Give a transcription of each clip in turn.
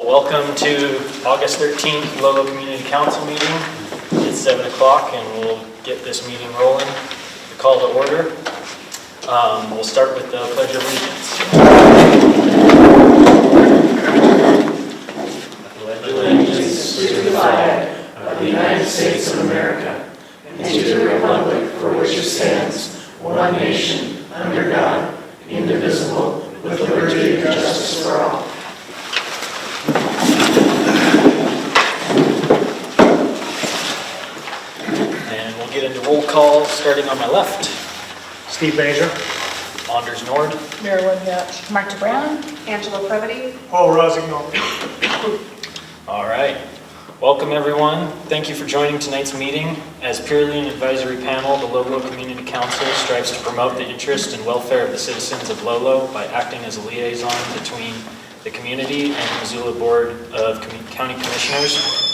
Welcome to August 13th Lolo Community Council meeting. It's 7 o'clock and we'll get this meeting rolling. The call to order. We'll start with the Pledge of Allegiance. I pledge allegiance to the flag of the United States of America and to the republic for which it stands, one nation, under God, indivisible, with liberty and justice for all. And we'll get into roll call, starting on my left. Steve Bajer. Anders Nord. Marilyn Hatch. Marta Brown. Angela Previty. Paul Rossignol. All right. Welcome, everyone. Thank you for joining tonight's meeting. As purely an advisory panel, the Lolo Community Council strives to promote the interest and welfare of the citizens of Lolo by acting as a liaison between the community and Missoula Board of County Commissioners.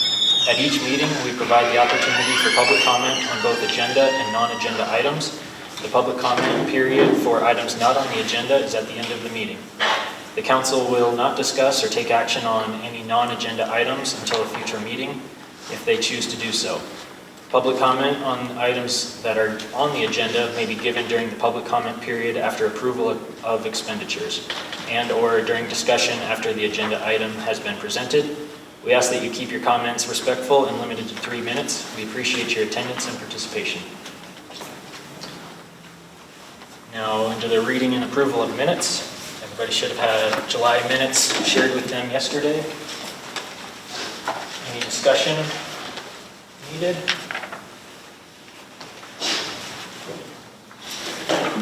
At each meeting, we provide the opportunity for public comment on both agenda and non-agenda items. The public comment period for items not on the agenda is at the end of the meeting. The council will not discuss or take action on any non-agenda items until a future meeting, if they choose to do so. Public comment on items that are on the agenda may be given during the public comment period after approval of expenditures, and/or during discussion after the agenda item has been presented. We ask that you keep your comments respectful and limited to 3 minutes. We appreciate your attendance and participation. Now, into the reading and approval of minutes. Everybody should have had July minutes shared with them yesterday. Any discussion needed?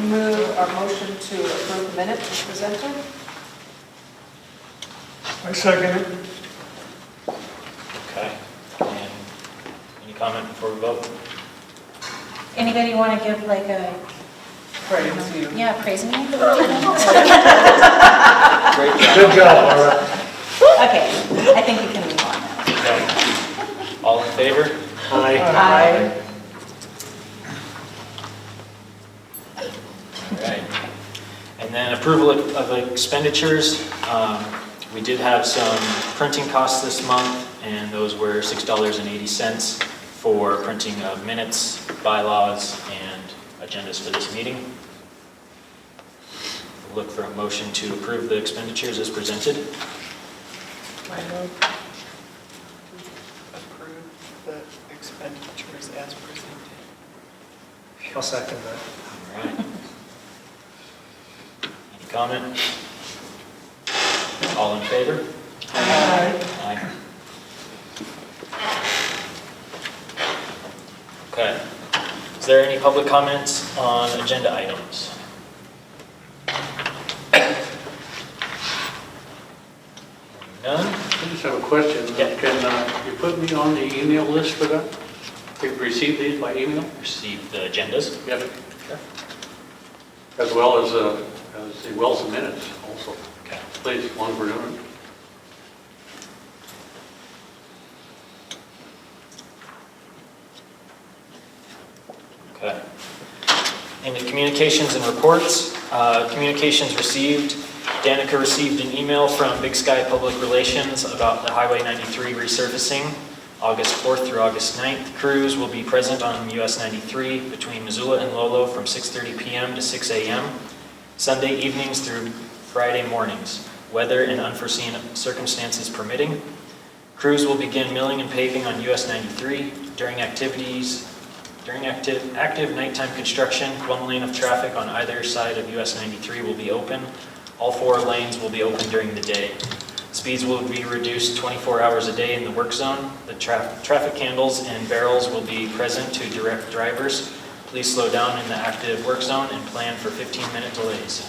Move our motion to approve the minutes as presented. I second it. Okay. And any comment before we vote? Anybody want to give like a Praise you. yeah, praise me? Great job. Good job, Laura. Okay, I think we can move on now. Okay. All in favor? Aye. Aye. All right. And then approval of expenditures. We did have some printing costs this month, and those were $6.80 for printing of minutes, bylaws, and agendas for this meeting. We'll look for a motion to approve the expenditures as presented. I move to approve the expenditures as presented. I'll second that. All right. Any comment? All in favor? Aye. Aye. Okay. Is there any public comments on agenda items? None? I just have a question. Yeah. Can you put me on the email list for that? We've received these by email? Receive the agendas? Yes. Sure. As well as the Wilson minutes also. Okay. Please, one for doing. Okay. Into communications and reports. Communications received. Danica received an email from Big Sky Public Relations about the Highway 93 resurfacing. August 4th through August 9th. Crews will be present on US 93 between Missoula and Lolo from 6:30 p.m. to 6 a.m. Sunday evenings through Friday mornings, weather and unforeseen circumstances permitting. Crews will begin milling and paving on US 93 during active nighttime construction. One lane of traffic on either side of US 93 will be open. All 4 lanes will be open during the day. Speeds will be reduced 24 hours a day in the work zone. The traffic candles and barrels will be present to direct drivers. Please slow down in the active work zone and plan for 15-minute delays.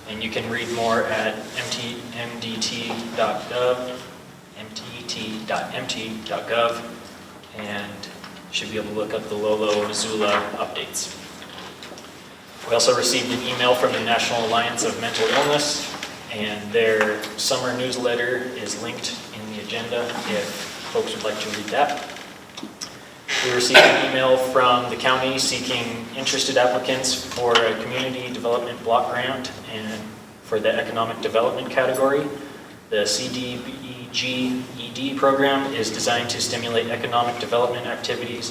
And you can read more at mdt.mt.gov, and you should be able to look up the Lolo Missoula updates. We also received an email from the National Alliance of Mental Illness, and their summer newsletter is linked in the agenda if folks would like to read that. We received an email from the county seeking interested applicants for a community development block grant and for the economic development category. The CDBG-ED program is designed to stimulate economic development activities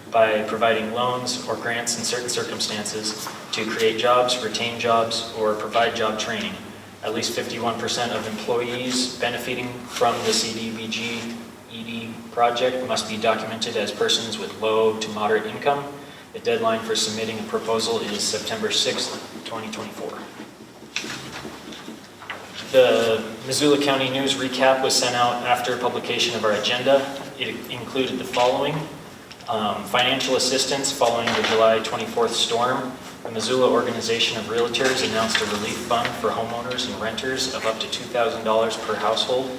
by providing loans or grants in certain circumstances to create jobs, retain jobs, or provide job training. At least 51% of employees benefiting from the CDBG-ED project must be documented as persons with low to moderate income. The deadline for submitting a proposal is September 6th, 2024. The Missoula County News recap was sent out after publication of our agenda. It included the following: financial assistance following the July 24th storm. The Missoula Organization of Realtors announced a relief fund for homeowners and renters of up to $2,000 per household.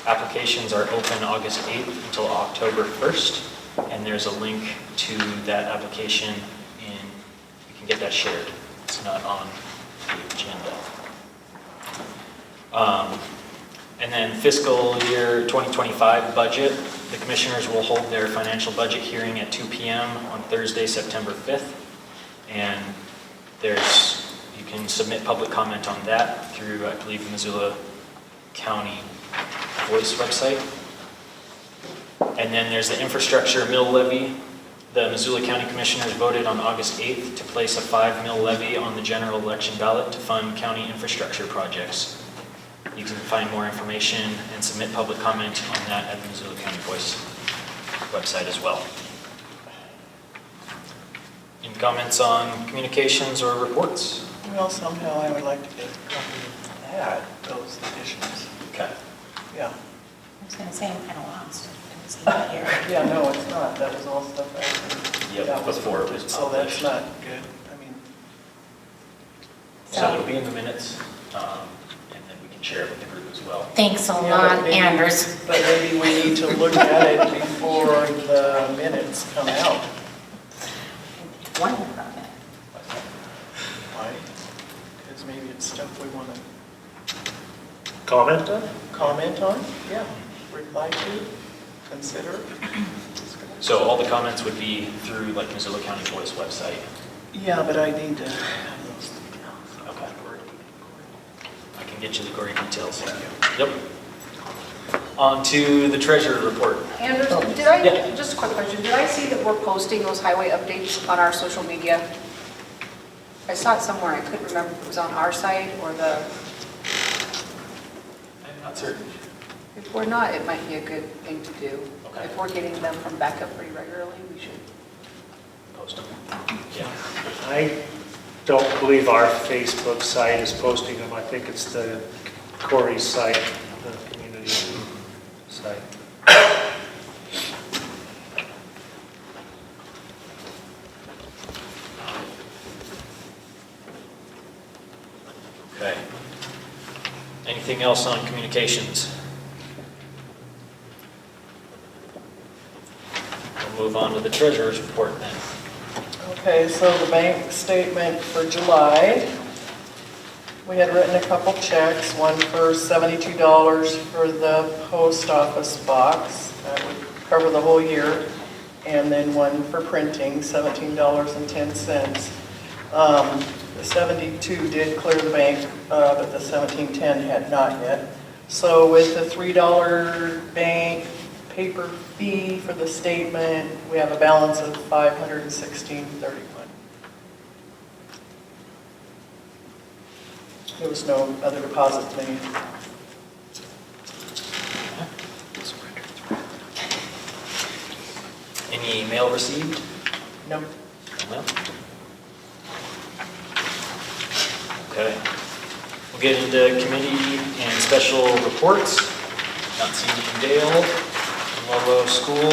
Applications are open August 8th until October 1st, and there's a link to that application, and you can get that shared. It's not on the agenda. And then fiscal year 2025 budget. The commissioners will hold their financial budget hearing at 2 p.m. on Thursday, September 5th. And you can submit public comment on that through, I believe, the Missoula County Voice website. And then there's the infrastructure mill levy. The Missoula County Commissioners voted on August 8th to place a 5 mill levy on the general election ballot to fund county infrastructure projects. You can find more information and submit public comment on that at the Missoula County Voice website as well. Any comments on communications or reports? Well, somehow I would like to get a copy of that, those additions. Okay. Yeah. I was going to say, I'm kind of lost. I didn't see that here. Yeah, no, it's not. That was all stuff after. Yep, that was before it was So that's published. not good. I mean, So it'll be in the minutes, and then we can share it with the group as well. Thanks a yeah, lot, but maybe- Anders. But maybe we need to look at it before the minutes come out. Wonder about that. Why? Because maybe it's stuff we want to Comment on? comment on, yeah, reply to, consider. So all the comments would be through like Missoula County Voice website. Yeah, but I need to have those details. Okay. I can get you the gory details. Yep. On to the treasurer report. Anders, just a quick question, did I see that we're posting those highway updates on our social media? I saw it somewhere, I couldn't remember if it was on our site or the, I'm not certain. if we're not, it might be a good thing to do. Okay. If we're getting them from Becca pretty regularly, we should. Post them. Yeah. I don't believe our Facebook site is posting them. I think it's the Corey's site, the community site. Okay. Anything else on communications? We'll move on to the treasurer's report then. Okay, so the bank statement for July, we had written a couple checks, one for $72 for the post office box, that would cover the whole year, and then one for printing, $17.10. The 72 did clear the bank, but the 1710 had not yet. So with the $3 bank paper fee for the statement, we have a balance of $516.31. There was no other deposits made. Any mail received? No. No? Okay. We'll get into committee and special reports. Not seeing Dale from Lolo School.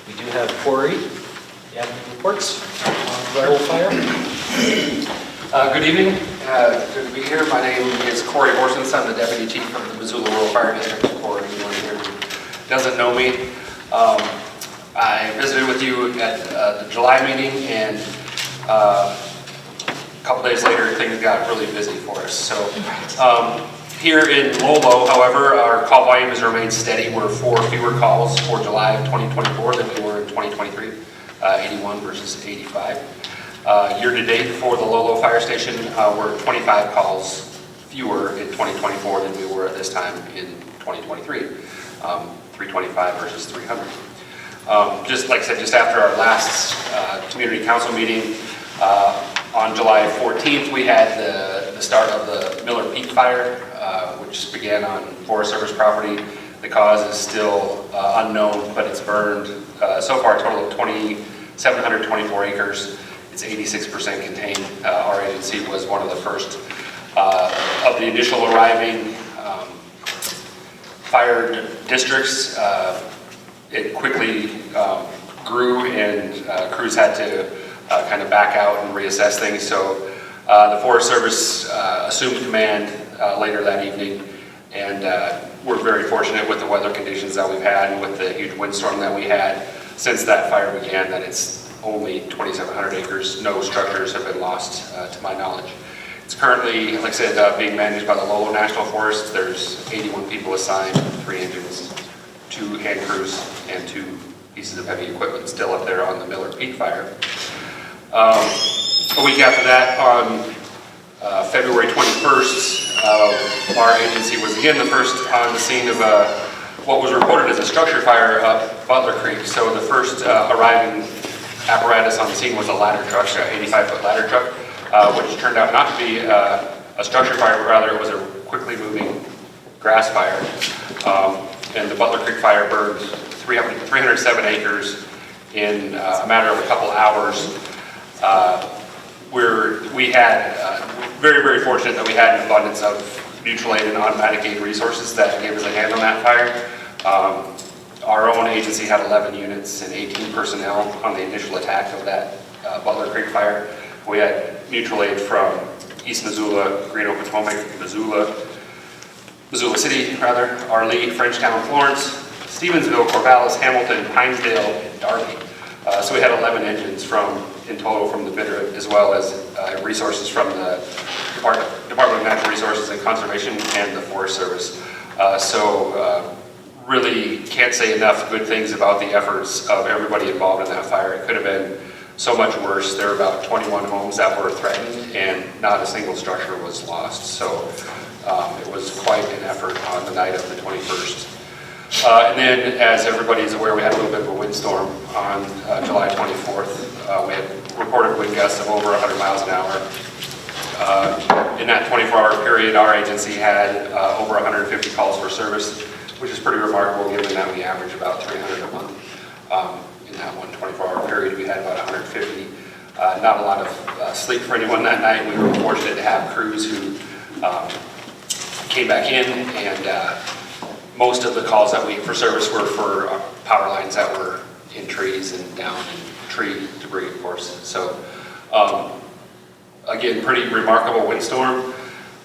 We do have Corey. Do you have any reports on the whole fire? Good evening. Good to be here. My name is Corey Horsens. I'm the Deputy Chief of the Missoula Rural Fire District. For anyone here who doesn't know me, I visited with you at the July meeting, and a couple days later, things got really busy for us. So here in Lolo, however, our call volume has remained steady. We're 4 fewer calls for July of 2024 than we were in 2023, 81 versus 85. Year to date for the Lolo Fire Station, we're 25 calls fewer in 2024 than we were at this time in 2023, 325 versus 300. Just like I said, just after our last community council meeting on July 14th, we had the start of the Miller Peak Fire, which began on Forest Service property. The cause is still unknown, but it's burned so far a total of 2,724 acres. It's 86% contained. Our agency was one of the first of the initial arriving fire districts. It quickly grew, and crews had to kind of back out and reassess things. So the Forest Service assumed command later that evening, and we're very fortunate with the weather conditions that we've had and with the huge windstorm that we had since that fire began, that it's only 2,700 acres. No structures have been lost to my knowledge. It's currently, like I said, being managed by the Lolo National Forest. There's 81 people assigned, 3 engines, 2 hand crews, and 2 pieces of heavy equipment still up there on the Miller Peak Fire. A week after that, on February 21st, our agency was again the first on the scene of what was reported as a structure fire up Butler Creek. So the first arriving apparatus on the scene was a ladder truck, an 85-foot ladder truck, which turned out not to be a structure fire, but rather it was a quickly moving grass fire. And the Butler Creek Fire burned 307 acres in a matter of a couple hours. We had very, very fortunate that we had an abundance of mutual aid and automatic aid resources that gave us a hand on that fire. Our own agency had 11 units and 18 personnel on the initial attack of that Butler Creek Fire. We had mutual aid from East Missoula, Green Oak, Potomac, Missoula City, Arlee, Frenchtown, Florence, Stevensville, Corvallis, Hamilton, Hinesdale, and Darby. So we had 11 engines in total from the bidder, as well as resources from the Department of Natural Resources and Conservation and the Forest Service. Really can't say enough good things about the efforts of everybody involved in that fire. It could have been so much worse. There were about 21 homes that were threatened, and not a single structure was lost. So it was quite an effort on the night of the 21st. And then, as everybody is aware, we had a little bit of a windstorm on July 24th. We had reported wind gusts of over 100 miles an hour. In that 24-hour period, our agency had over 150 calls for service, which is pretty remarkable given that we average about 300 a month. In that one 24-hour period, we had about 150. Not a lot of sleep for anyone that night. We were fortunate to have crews who came back in, and most of the calls that for service were for power lines that were in trees and down in tree debris, of course. So again, pretty remarkable windstorm.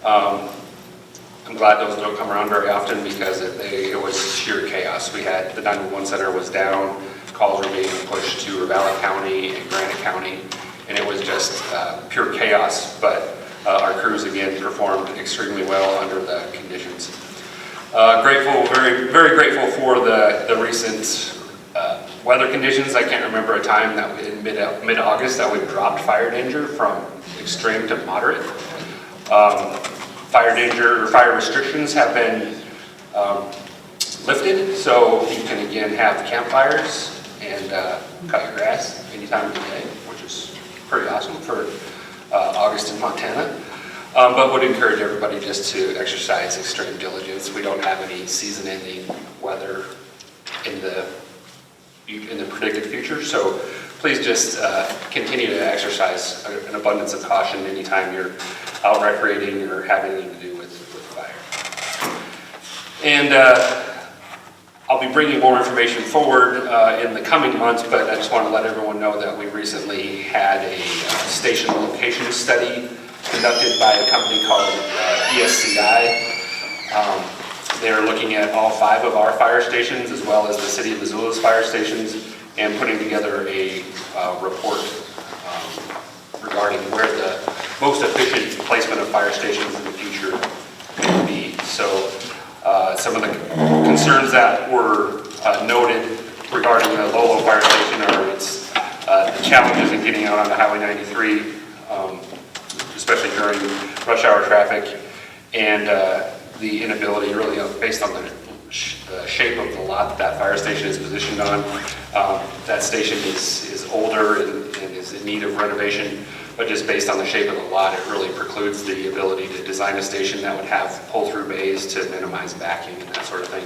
I'm glad those don't come around very often, because it was sheer chaos. We had the 911 center was down, calls were being pushed to Ravalli County and Granite County, and it was just pure chaos. But our crews again performed extremely well under the conditions. Very, very grateful for the recent weather conditions. I can't remember a time that in mid-August that we dropped fire danger from extreme to moderate. Fire restrictions have been lifted, so you can again have campfires and cut your grass any time of the day, which is pretty awesome for August in Montana. But would encourage everybody just to exercise extreme diligence. We don't have any season-ending weather in the predicted future, so please just continue to exercise an abundance of caution anytime you're out recreating or have anything to do with fire. And I'll be bringing more information forward in the coming months, but I just want to let everyone know that we recently had a station location study conducted by a company called ESCI. They're looking at all 5 of our fire stations, as well as the city of Missoula's fire stations, and putting together a report regarding where the most efficient placement of fire stations in the future could be. So some of the concerns that were noted regarding the Lolo fire station are the challenges in getting out onto Highway 93, especially during rush hour traffic, and the inability, really based on the shape of the lot that fire station is positioned on. That station is older and is in need of renovation, but just based on the shape of the lot, it really precludes the ability to design a station that would have pull-through bays to minimize backing and that sort of thing.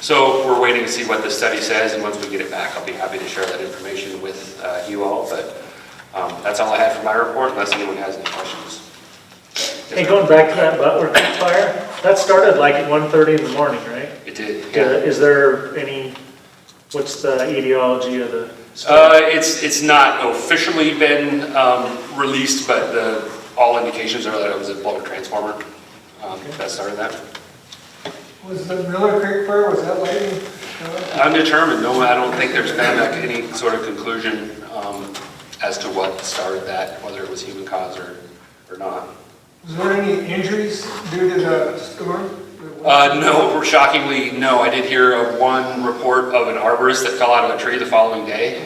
So we're waiting to see what the study says, and once we get it back, I'll be happy to share that information with you all. But that's all I had for my report, unless anyone has any questions. Hey, going back to that Butler Creek fire, that started like at 1:30 in the morning, right? It did, yeah. Is there any, what's the etiology of the? It's not officially been released, but all indications are that it was a blower transformer that started that. Was the Miller Creek fire, was that lighting? Undetermined. No, I don't think there's been like any sort of conclusion as to what started that, whether it was human cause or not. Was there any injuries due to the storm? No, shockingly, no. I did hear of one report of an arborist that fell out of a tree the following day,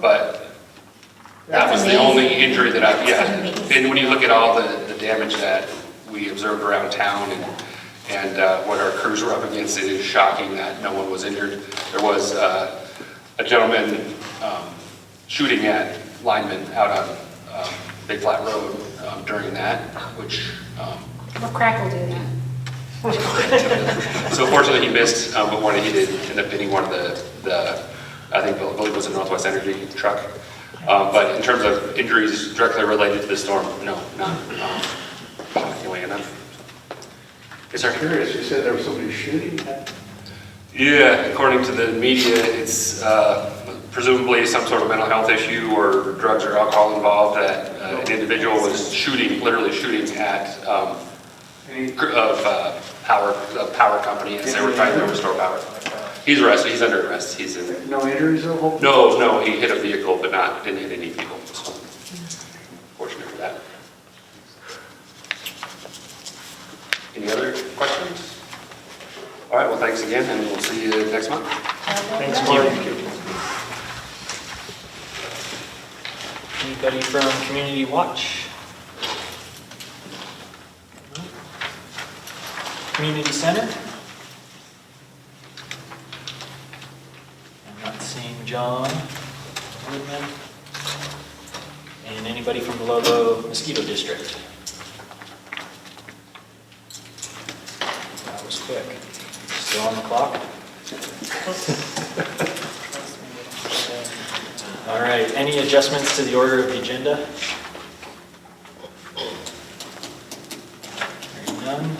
but that was the only injury that and when you look at all the damage that we observed around town and what our crews were up against, it is shocking that no one was injured. There was a gentleman shooting at linemen out on Big Flat Road during that, which... What crack will do that? So fortunately he missed, but he did end up hitting one of the I believe it was a Northwest Energy truck. But in terms of injuries directly related to the storm, no, none. Anyway, enough. Yes, sir? I'm curious, you said there was somebody shooting at? Yeah, according to the media, it's presumably some sort of mental health issue or drugs or alcohol involved that an individual was literally shooting at power company as they were trying to restore power. He's arrested. He's under arrest. He's in. No injuries or hope? No. He hit a vehicle, but didn't hit any people. So, fortunate for that. Any other questions? All right. Well, thanks again, and we'll see you next month. Thanks, Marty. Anybody from Community Watch? Community Center? I'm not seeing John Woodman. And anybody from the Lolo Mosquito District? That was quick. Still on the clock? All right, any adjustments to the order of the agenda? Hearing none.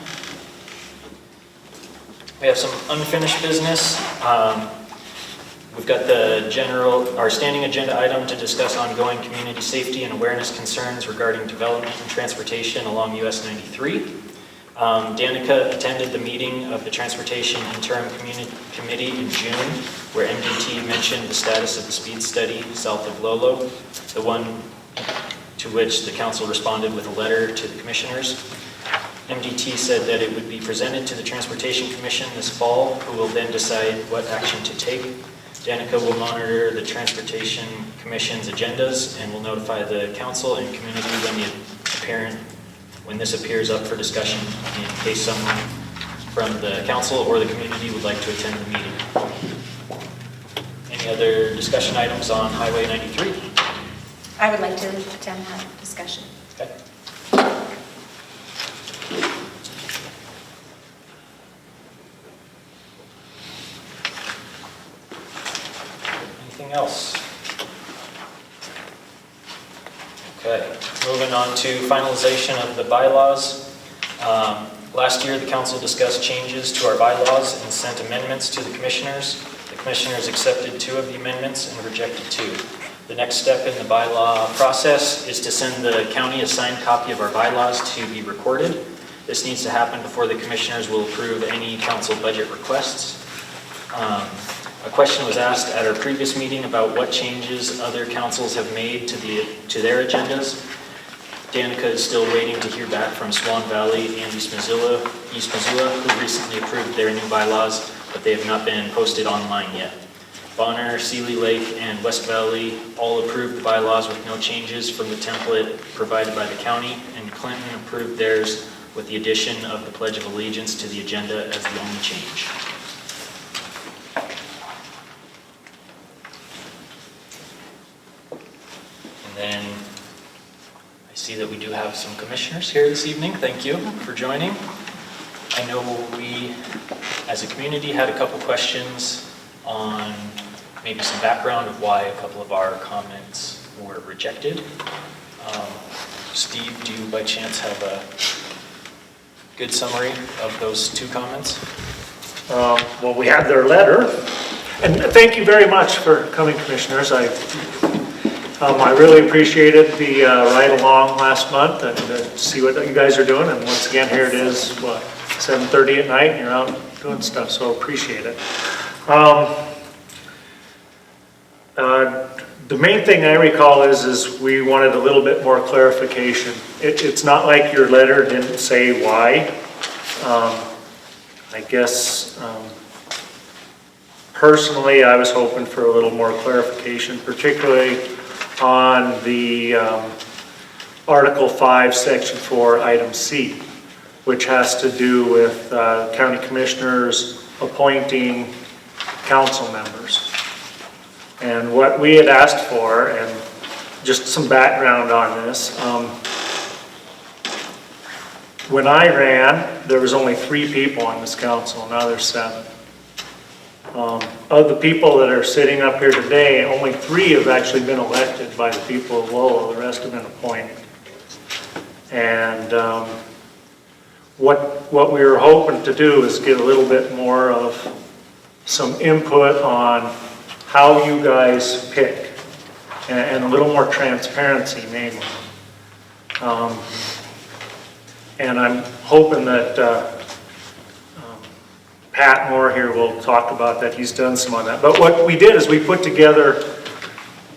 We have some unfinished business. We've got our standing agenda item to discuss ongoing community safety and awareness concerns regarding development and transportation along US 93. Danica attended the meeting of the Transportation Interim Committee in June, where MDT mentioned the status of the speed study south of Lolo, the one to which the council responded with a letter to the commissioners. MDT said that it would be presented to the Transportation Commission this fall, who will then decide what action to take. Danica will monitor the Transportation Commission's agendas and will notify the council and community when this appears up for discussion in case someone from the council or the community would like to attend the meeting. Any other discussion items on Highway 93? I would like to attend that discussion. Okay. Anything else? Okay, moving on to finalization of the bylaws. Last year, the council discussed changes to our bylaws and sent amendments to the commissioners. The commissioners accepted 2 of the amendments and rejected 2. The next step in the bylaw process is to send the county a signed copy of our bylaws to be recorded. This needs to happen before the commissioners will approve any council budget requests. A question was asked at our previous meeting about what changes other councils have made to their agendas. Danica is still waiting to hear back from Swan Valley and East Missoula, who recently approved their new bylaws, but they have not been posted online yet. Bonner, Seeley Lake, and West Valley all approved the bylaws with no changes from the template provided by the county, and Clinton approved theirs with the addition of the Pledge of Allegiance to the agenda as the only change. And then I see that we do have some commissioners here this evening. Thank you for joining. I know we, as a community, had a couple questions on maybe some background of why a couple of our comments were rejected. Steve, do you by chance have a good summary of those two comments? Well, we had their letter, and thank you very much for coming, commissioners. I really appreciated the ride along last month and to see what you guys are doing. And once again, here it is, what, 7:30 at night, and you're out doing stuff, so appreciate it. The main thing I recall is we wanted a little bit more clarification. It's not like your letter didn't say why. I guess personally, I was hoping for a little more clarification, particularly on the Article 5, Section 4, Item C, which has to do with county commissioners appointing council members. And what we had asked for, and just some background on this, when I ran, there was only 3 people on this council, now there's 7. Of the people that are sitting up here today, only 3 have actually been elected by the people of Lolo, the rest have been appointed. And what we were hoping to do is get a little bit more of some input on how you guys pick, and a little more transparency, mainly. And I'm hoping that Pat Moore here will talk about that. He's done some on that. But what we did is we put together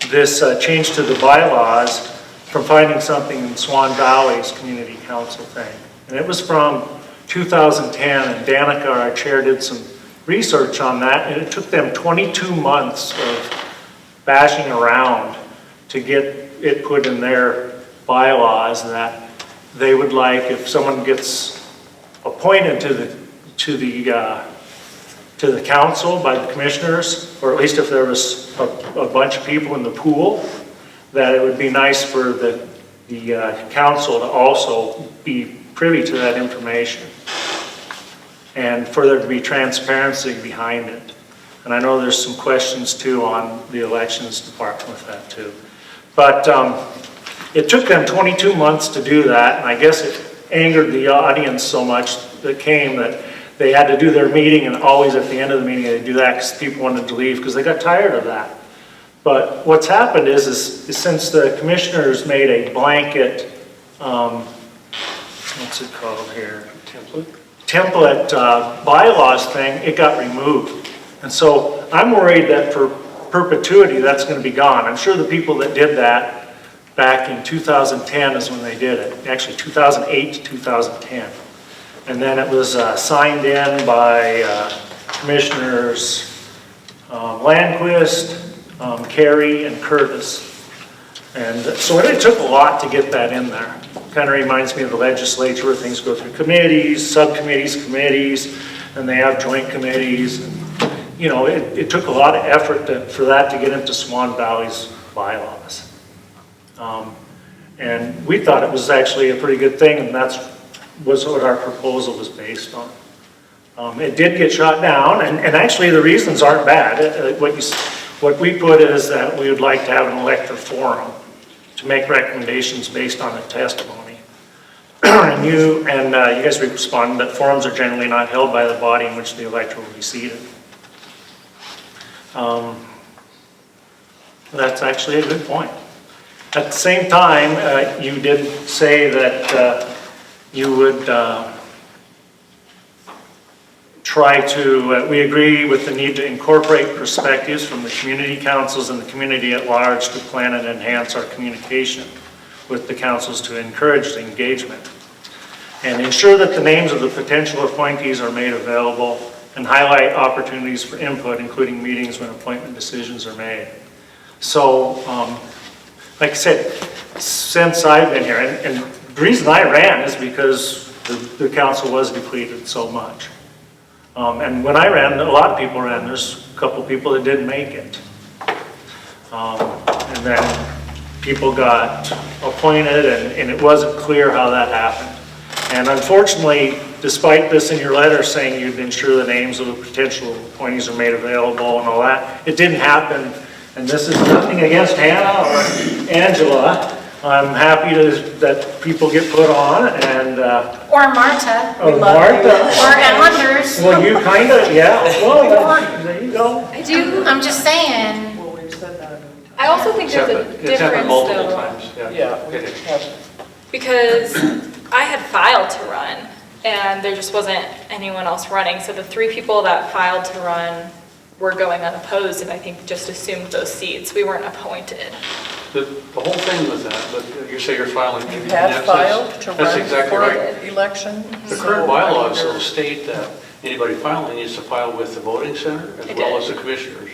this change to the bylaws from finding something in Swan Valley's community council thing. And it was from 2010, and Danica, our chair, did some research on that, and it took them 22 months of bashing around to get it put in their bylaws that they would like, if someone gets appointed to the council by the commissioners, or at least if there was a bunch of people in the pool, that it would be nice for the council to also be privy to that information, and for there to be transparency behind it. And I know there's some questions too on the elections department with that too. But it took them 22 months to do that, and I guess it angered the audience so much that came that they had to do their meeting, and always at the end of the meeting they do that because people wanted to leave because they got tired of that. But what's happened is since the commissioners made a blanket, what's it called here? Template bylaws thing, it got removed. And so I'm worried that for perpetuity that's going to be gone. I'm sure the people that did that back in 2010 is when they did it. Actually 2008 to 2010. And then it was signed in by Commissioners Landquist, Carey, and Curtis. And so it took a lot to get that in there. Kind of reminds me of the legislature where things go through committees, subcommittees, committees, and they have joint committees. And, you know, it took a lot of effort for that to get into Swan Valley's bylaws. And we thought it was actually a pretty good thing, and was what our proposal was based on. It did get shot down, and actually the reasons aren't bad. What we put is that we would like to have an elector forum to make recommendations based on the testimony. And you guys responded that forums are generally not held by the body in which the elector will be seated. That's actually a good point. At the same time, you did say that you would try to, we agree with the need to incorporate perspectives from the community councils and the community at large to plan and enhance our communication with the councils to encourage the engagement and ensure that the names of the potential appointees are made available and highlight opportunities for input, including meetings when appointment decisions are made. So, like I said, since I've been here, and the reason I ran is because the council was depleted so much. And when I ran, a lot of people ran, there's a couple people that didn't make it. And then people got appointed and it wasn't clear how that happened. And unfortunately, despite this in your letter saying you'd ensure the names of the potential appointees are made available and all that, it didn't happen. And this is nothing against Hannah or Angela. I'm happy that people get put on and, Or Marta, oh, Martha. or Ellenders. Well, you kind of, yeah, well, there you go. I do, I'm just saying, Well, we've said that. I also think there's a It's happened difference multiple though, times, yeah. Yeah, we It is. have, because I had filed to run and there just wasn't anyone else running. So the 3 people that filed to run were going unopposed and I think just assumed those seats. We weren't appointed. The whole thing with that, but you say you're filing. you had filed to That's run exactly for right. election. The so current I bylaws wonder- will state that anybody filing needs to file with the voting center as It well did. as the commissioners.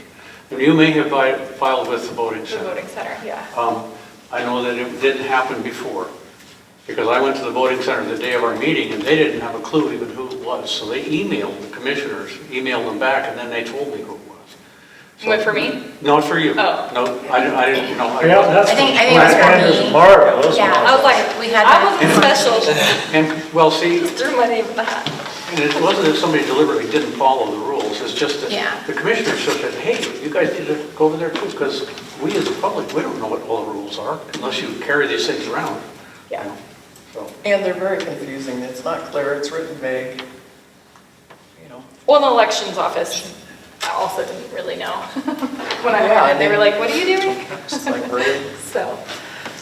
And you may have filed with the voting The center. voting center, yeah. I know that it didn't happen before, because I went to the voting center the day of our meeting, and they didn't have a clue even who it was. So they emailed the commissioners, emailed them back, and then they told me who it was. So- Wait, for me? Not for you. Oh. No, I didn't know. Yeah, that's. I think it was for and there's me. Marta, wasn't Yeah. it? I was like, We had I that. wasn't special, And, well, see, just threw my name in the hat. and it wasn't that somebody deliberately didn't follow the rules, it's just that Yeah. the commissioners just said, hey, you guys need to go over there too, because we as a public, we don't know what all the rules are unless you carry these things around. Yeah. So, And they're very confusing. It's not clear. It's written vague. You know. Well, the elections office, I also didn't really know. When I Yeah, ran it, they were like, what are you doing? It's like, really? So,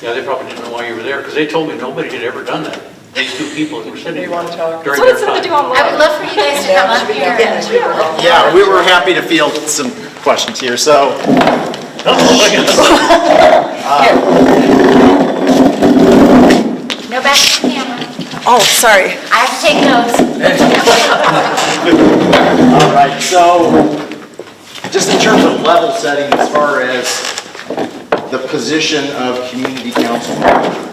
yeah, they probably didn't know why you were there, because they told me nobody had ever done that. These 2 people that were Do sitting you want to talk? during that's their what it's time. something to do I would online. love for you guys to come up here and. Yeah, we were happy to field some questions here, so. No back to the camera. Oh, sorry. I have to take notes. All right, so just in terms of level setting as far as the position of community council member,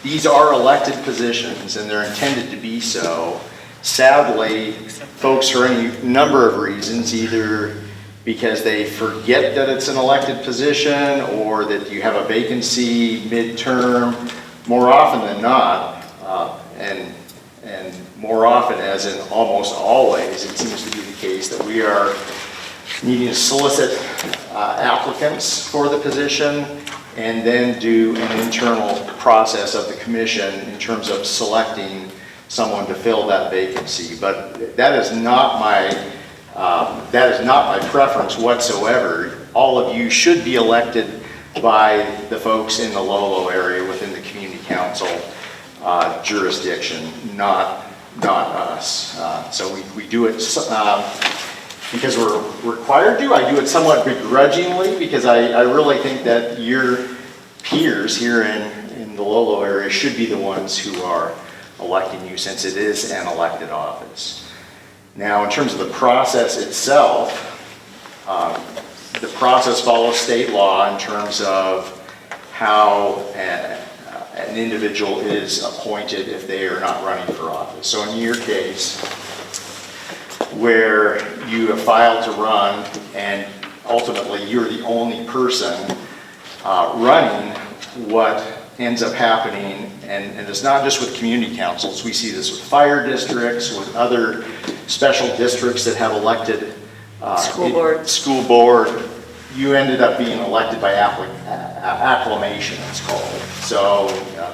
these are elected positions and they're intended to be so. Sadly, folks, for any number of reasons, either because they forget that it's an elected position or that you have a vacancy midterm, more often than not, and more often, as in almost always, it seems to be the case that we are needing to solicit applicants for the position and then do an internal process of the commission in terms of selecting someone to fill that vacancy. But that is not my preference whatsoever. All of you should be elected by the folks in the Lolo area within the community council jurisdiction, not us. So we do it because we're required to. I do it somewhat begrudgingly because I really think that your peers here in the Lolo area should be the ones who are electing you, since it is an elected office. Now, in terms of the process itself, the process follows state law in terms of how an individual is appointed if they are not running for office. So in your case, where you have filed to run and ultimately you're the only person running, what ends up happening, and it's not just with community councils, we see this with fire districts, with other special districts that have elected school board, you ended up being elected by acclamation, it's called. So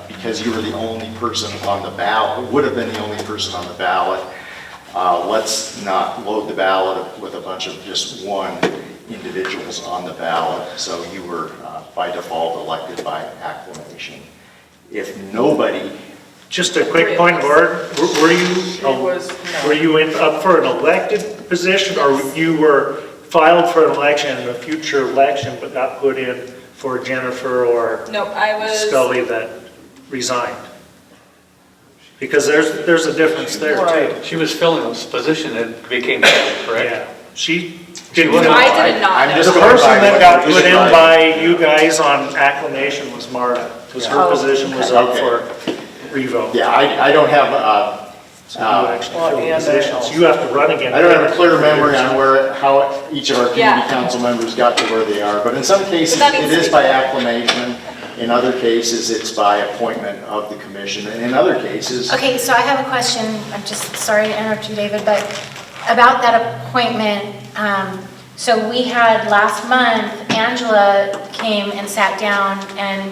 because you were the only person on the ballot, would have been the only person on the ballot, let's not load the ballot with a bunch of just one individuals on the ballot. So you were by default elected by acclamation. If nobody, Just a quick point of order, were you up for an elected position, or you were filed for an election in a future election but got put in for Jennifer or Nope, I was, Scully that resigned? Because there's a difference there too. She was filling this position and became vacant, correct? Yeah, she didn't. wasn't- I did not I'm know. just The going person by that what got you put in described. by you guys on acclamation was Marta, because her Oh, position was up okay. for revote. yeah, I don't have So you actually Well, fill the and positions. You have to run again. I don't have a clear memory on how each of our community Yeah. council members got to where they are, but in some cases, But that it needs to is be- by acclamation. In other cases, it's by appointment of the commission, and in other cases, Okay, so I have a question, I'm just sorry to interrupt you, David, but about that appointment, so we had last month, Angela came and sat down and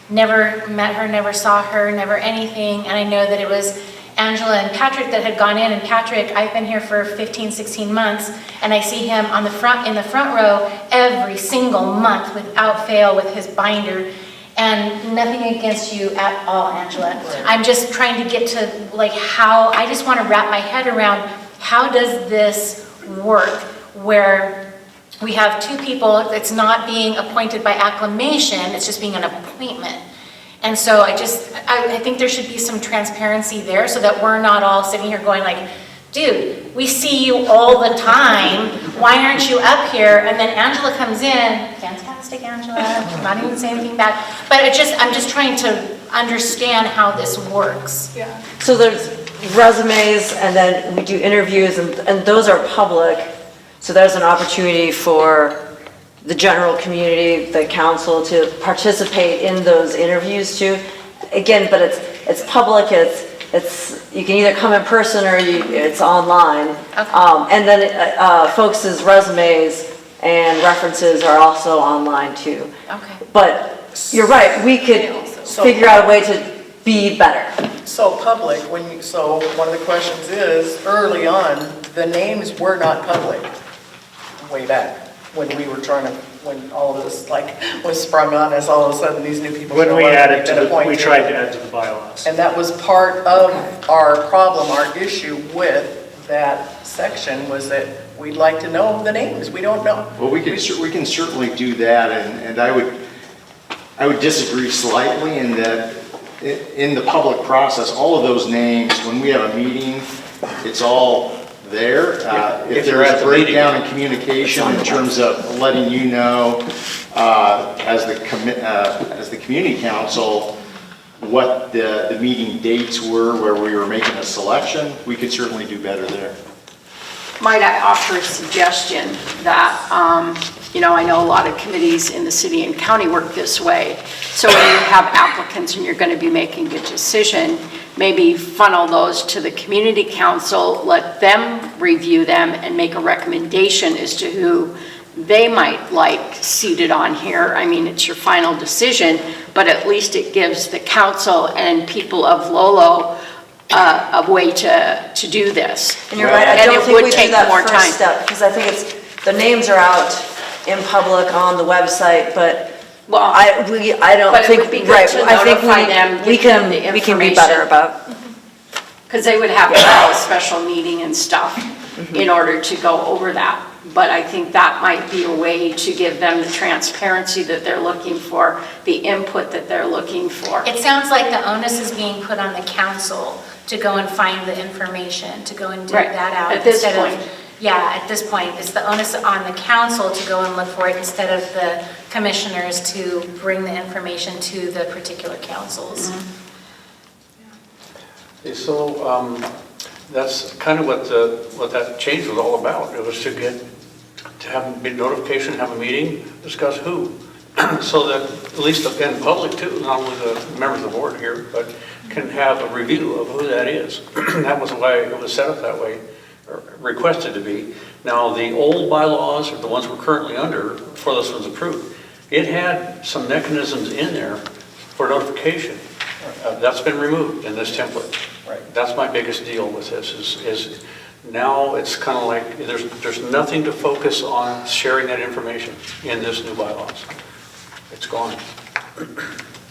never met her, never saw her, never anything, and I know that it was Angela and Patrick that had gone in, and Patrick, I've been here for 15, 16 months, and I see him in the front row every single month without fail with his binder. And nothing against you at all, Angela. I'm just trying to get to like how, I just want to wrap my head around how does this work where we have two people, it's not being appointed by acclamation, it's just being an appointment. And so I think there should be some transparency there so that we're not all sitting here going like, dude, we see you all the time, why aren't you up here? And then Angela comes in, fantastic Angela, I'm not even saying anything bad, but I'm just trying to understand how this works. Yeah. So there's resumes, and then we do interviews, and those are public. So there's an opportunity for the general community, the council, to participate in those interviews too. Again, but it's public, you can either come in person or it's online. Okay. And then folks' resumes and references are also online too. Okay. But you're right, we could figure out a way to be better. So public, so one of the questions is, early on, the names were not public, way back, when we were when all of this was sprung on us, all of a sudden these new people. When we show up and added they've been we appointed. tried to add to the bylaws. And that was part of our problem, our issue with that section, was that we'd like to know the names, we don't know. well, we can certainly do that, and I would disagree slightly in that in the public process, all of those names, when we have a meeting, it's all there. If you're there's at a the meeting. breakdown in communication in terms of letting you know as the community council what the meeting dates were where we were making a selection, we could certainly do better there. Might I offer a suggestion that, I know a lot of committees in the city and county work this way. So when you have applicants and you're going to be making a decision, maybe funnel those to the community council, let them review them and make a recommendation as to who they might like seated on here. I mean, it's your final decision, but at least it gives the council and people of Lolo a way to do this. And you're right, I And don't it think would we do take that more first time. step, because I think the names are out in public on the website, but Well, I don't but it think, would be good right, to I think notify them, we give them the can be information. better about. Because they would have to have a special meeting and stuff in order to go over that. But I think that might be a way to give them the transparency that they're looking for, the input that they're looking for. It sounds like the onus is being put on the council to go and find the information, to go and dig Right, that out. at this instead of- point. Yeah, at this point, it's the onus on the council to go and look for it instead of the commissioners to bring the information to the particular councils. So that's kind of what that change was all about. It was to have a notification, have a meeting, discuss who. So that at least in public too, not only the members of the board here, but can have a review of who that is. That was why it was set up that way, or requested to be. Now, the old bylaws, or the ones we're currently under, before this was approved, it had some mechanisms in there for notification. That's been removed in this template. Right. That's my biggest deal with this, is now it's kind of like, there's nothing to focus on sharing that information in this new bylaws. It's gone.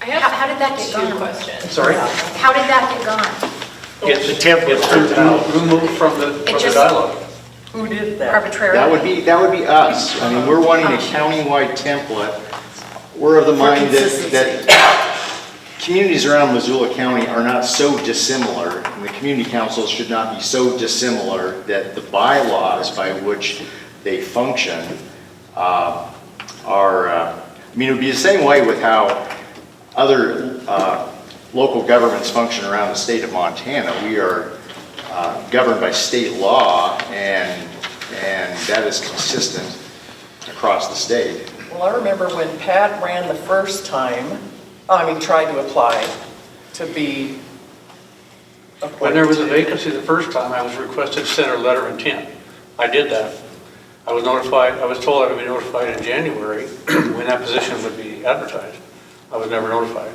I have How did that get two gone? questions. Sorry? How did that get gone? It's The template turned out. removed from the just- dialogue. Who did that? Arbitrarily? That would be us. I mean, we're wanting a countywide template. We're of the mind that communities around Missoula County are not so dissimilar, and the community councils should not be so dissimilar that the bylaws by which they function I mean, it would be the same way with how other local governments function around the state of Montana. We are governed by state law, and that is consistent across the state. Well, I remember when Pat ran the first time, tried to apply to be appointed. When there was a vacancy the first time, I was requested to send a letter of intent. I did that. I was notified, I was told I would be notified in January when that position would be advertised. I was never notified.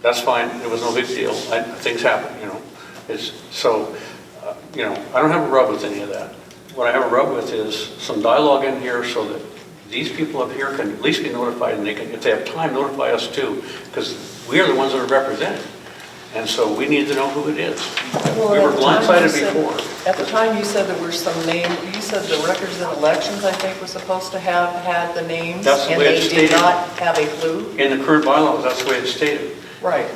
That's fine, it was no big deal. Things happen, you know. I don't have a rub with any of that. What I have a rub with is some dialogue in here so that these people up here can at least be notified, and they can, if they have time, notify us too, because we are the ones that are represented. And so we need to know who it is. Well, We were at the time you blindsided said- before. At the time, you said there were some names, you said the records and elections, I think, was supposed to have had the names. That's the and way they it's did stated. not have a clue? In the current bylaws, that's the way it's stated. Right.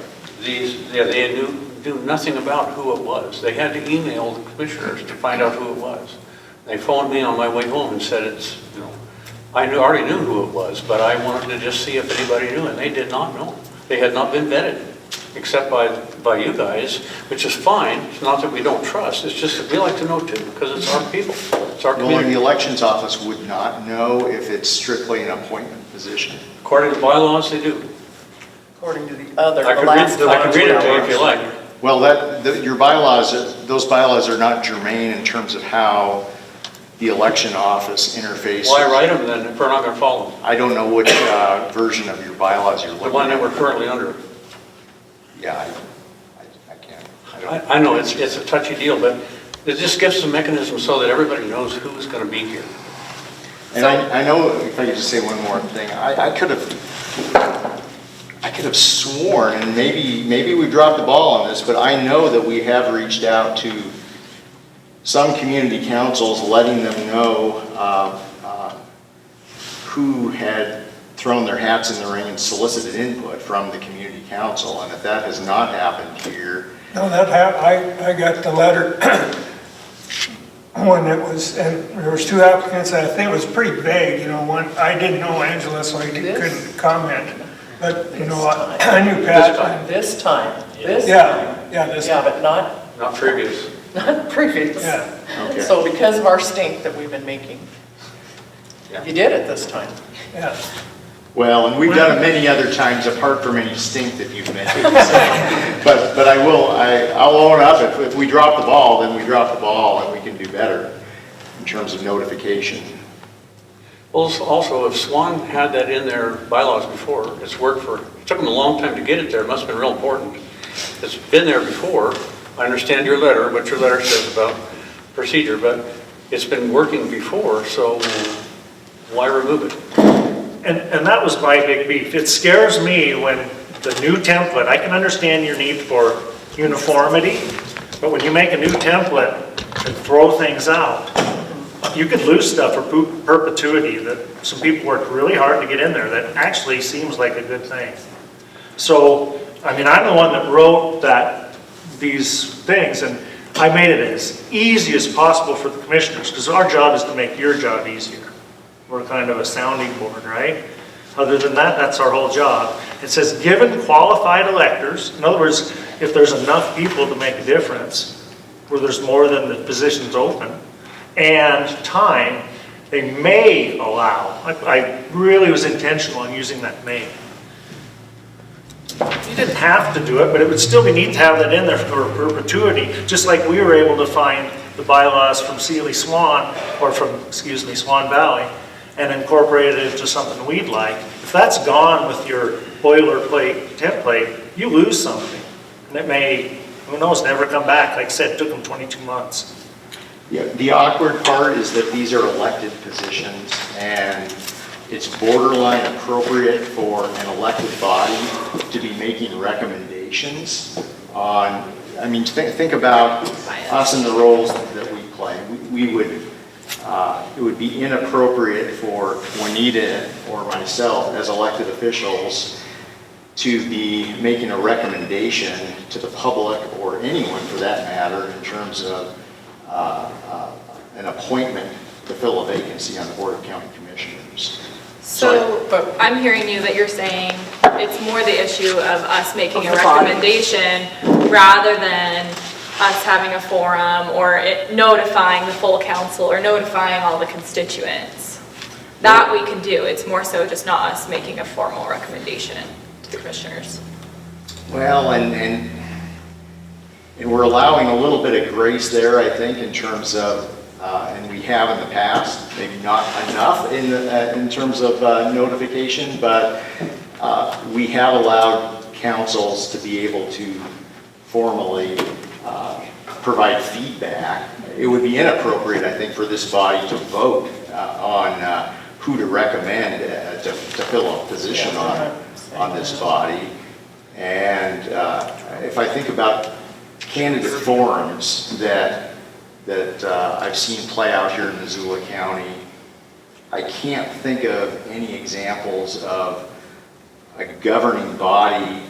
They knew nothing about who it was. They had to email the commissioners to find out who it was. They phoned me on my way home and said I already knew who it was, but I wanted to just see if anybody knew, and they did not know. They had not been vetted, except by you guys, which is fine. It's not that we don't trust, it's just that we like to know too, because it's our people, it's our Well, community. the elections office would not know if it's strictly an appointment position. According to bylaws, they do. According to the other, I the could last read, I time. could read it to you if you like. Well, your bylaws, those bylaws are not germane in terms of how the election office interfaces. Why write them then if we're not going to follow them? I don't know which version of your bylaws you're looking The at. one that we're currently under. Yeah, I can't. I don't. I know it's a touchy deal, but it just gives some mechanism so that everybody knows who's going to be here. And I know, if I could just say one more thing, I could have sworn, and maybe we dropped the ball on this, but I know that we have reached out to some community councils, letting them know who had thrown their hats in the ring and solicited input from the community council, and if that has not happened here. No, I got the letter when it was, and there was two applicants, and I think it was pretty vague, one, I didn't know Angela, so I couldn't comment. But, I knew Pat. This time. Yeah, this Yeah, but not Previous. previous. Yeah. Okay. So because of our stink that we've been making, you did it this time. Yeah. Well, and we've done it many other times apart from any stink that you've mentioned. But I'll own up, if we drop the ball, then we drop the ball, and we can do better in terms of notification. Well, also, if Swan had that in their bylaws before, it took them a long time to get it there, it must have been real important. It's been there before. I understand your letter, what your letter says about procedure, but it's been working before, so why remove it? And that was my big beef. It scares me when the new template, I can understand your need for uniformity, but when you make a new template and throw things out, you could lose stuff for perpetuity that some people worked really hard to get in there that actually seems like a good thing. So, I'm the one that wrote these things, and I made it as easy as possible for the commissioners, because our job is to make your job easier. We're kind of a sounding board, right? Other than that, that's our whole job. It says, given qualified electors, in other words, if there's enough people to make a difference, where there's more than the positions open, and time, they may allow. I really was intentional on using that may. You didn't have to do it, but it would still be neat to have that in there for perpetuity, just like we were able to find the bylaws from Swan Valley, and incorporate it into something we'd like. If that's gone with your boilerplate template, you lose something. And it may, who knows, never come back. Like I said, it took them 22 months. Yeah, the awkward part is that these are elected positions, and it's borderline appropriate for an elected body to be making recommendations on, think about us and the roles that we play. It would be inappropriate for Juanita or myself as elected officials to be making a recommendation to the public, or anyone for that matter, in terms of an appointment to fill a vacancy on the Board of County Commissioners. So I'm hearing you that you're saying it's more the issue of us making a Of the body. recommendation rather than us having a forum or notifying the full council or notifying all the constituents. That we can do. It's more so just not us making a formal recommendation to the commissioners. Well, and we're allowing a little bit of grace there, I think, in terms of, and we have in the past, maybe not enough in terms of notification, but we have allowed councils to be able to formally provide feedback. It would be inappropriate, I think, for this body to vote on who to recommend to fill a position on this body. And if I think about candidate forums that I've seen play out here in Missoula County, I can't think of any examples of a governing body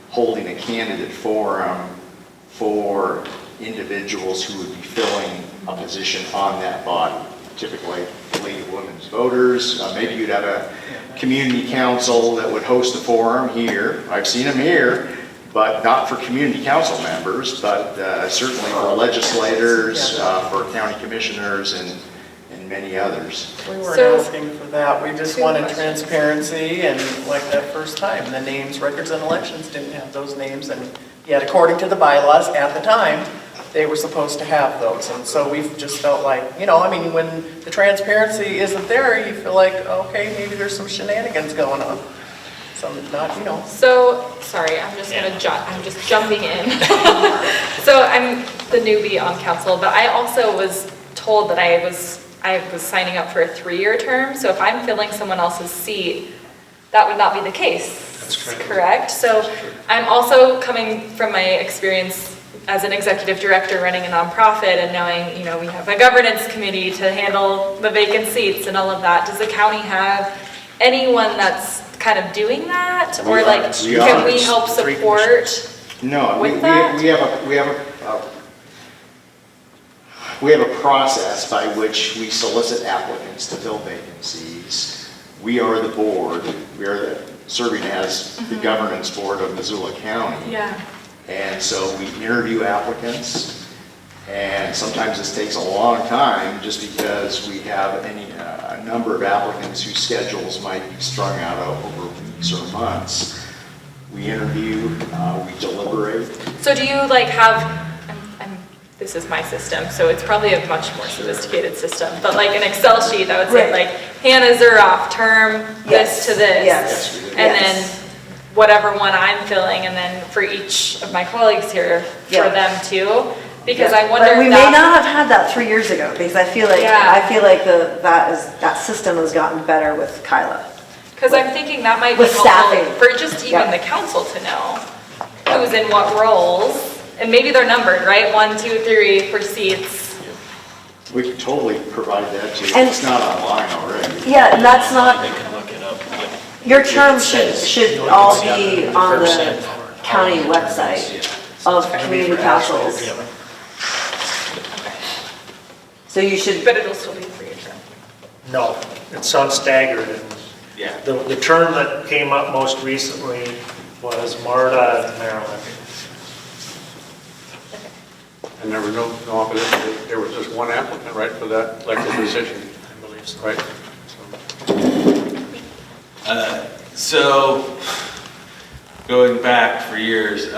holding a candidate forum for individuals who would be filling a position on that body. Typically, League of Women's Voters. Maybe you'd have a community council that would host a forum here. I've seen them here, but not for community council members, but certainly for legislators, for county commissioners, and many others. We weren't asking for that. We just wanted transparency, and like that first time, the names, records and elections didn't have those names, and yet according to the bylaws at the time, they were supposed to have those. And so we've just felt like, you know, I mean, when the transparency isn't there, you feel like, okay, maybe there's some shenanigans going on. Some not, you know. So, sorry, I'm just jumping in. So I'm the newbie on council, but I also was told that I was signing up for a 3-year term. So if I'm filling someone else's seat, that would not be the case. That's correct. So I'm also coming from my experience as an executive director running a nonprofit and knowing, you know, we have a governance committee to handle the vacant seats and all of that. Does the county have anyone that's kind of doing that? Or like, can we help support? No, with that? we have a process by which we solicit applicants to fill vacancies. We are the board. We are serving as the governance board of Missoula County. Yeah. And so we interview applicants, and sometimes this takes a long time just because we have a number of applicants whose schedules might be strung out over weeks or months. We interview, we deliberate. So do you like have, this is my system, so it's probably a much more sophisticated system, but like an Excel sheet that would say like Hannah Zuroff, term this to this. Yes. And then whatever one I'm filling, and then for each of my colleagues here, for them too. Because I wonder but we if may not have had that 3 years ago, because I feel like that system has gotten better with Kyla. Because I'm thinking that might be With helpful staffing. for just even the council to know who's in what roles, and maybe they're numbered, right? 1, 2, 3 for seats. We can totally provide that to you. And- It's not online already. Yeah, and that's not, They can look it up. your terms should all be on the county website of community councils. So you should, But it'll still be for your term. No, it's unstaggered. Yeah. The term that came up most recently was Marta and Marilyn. And there was no opposition, there was just one applicant, right, for that elected position, I believe so. right? So, going back for years,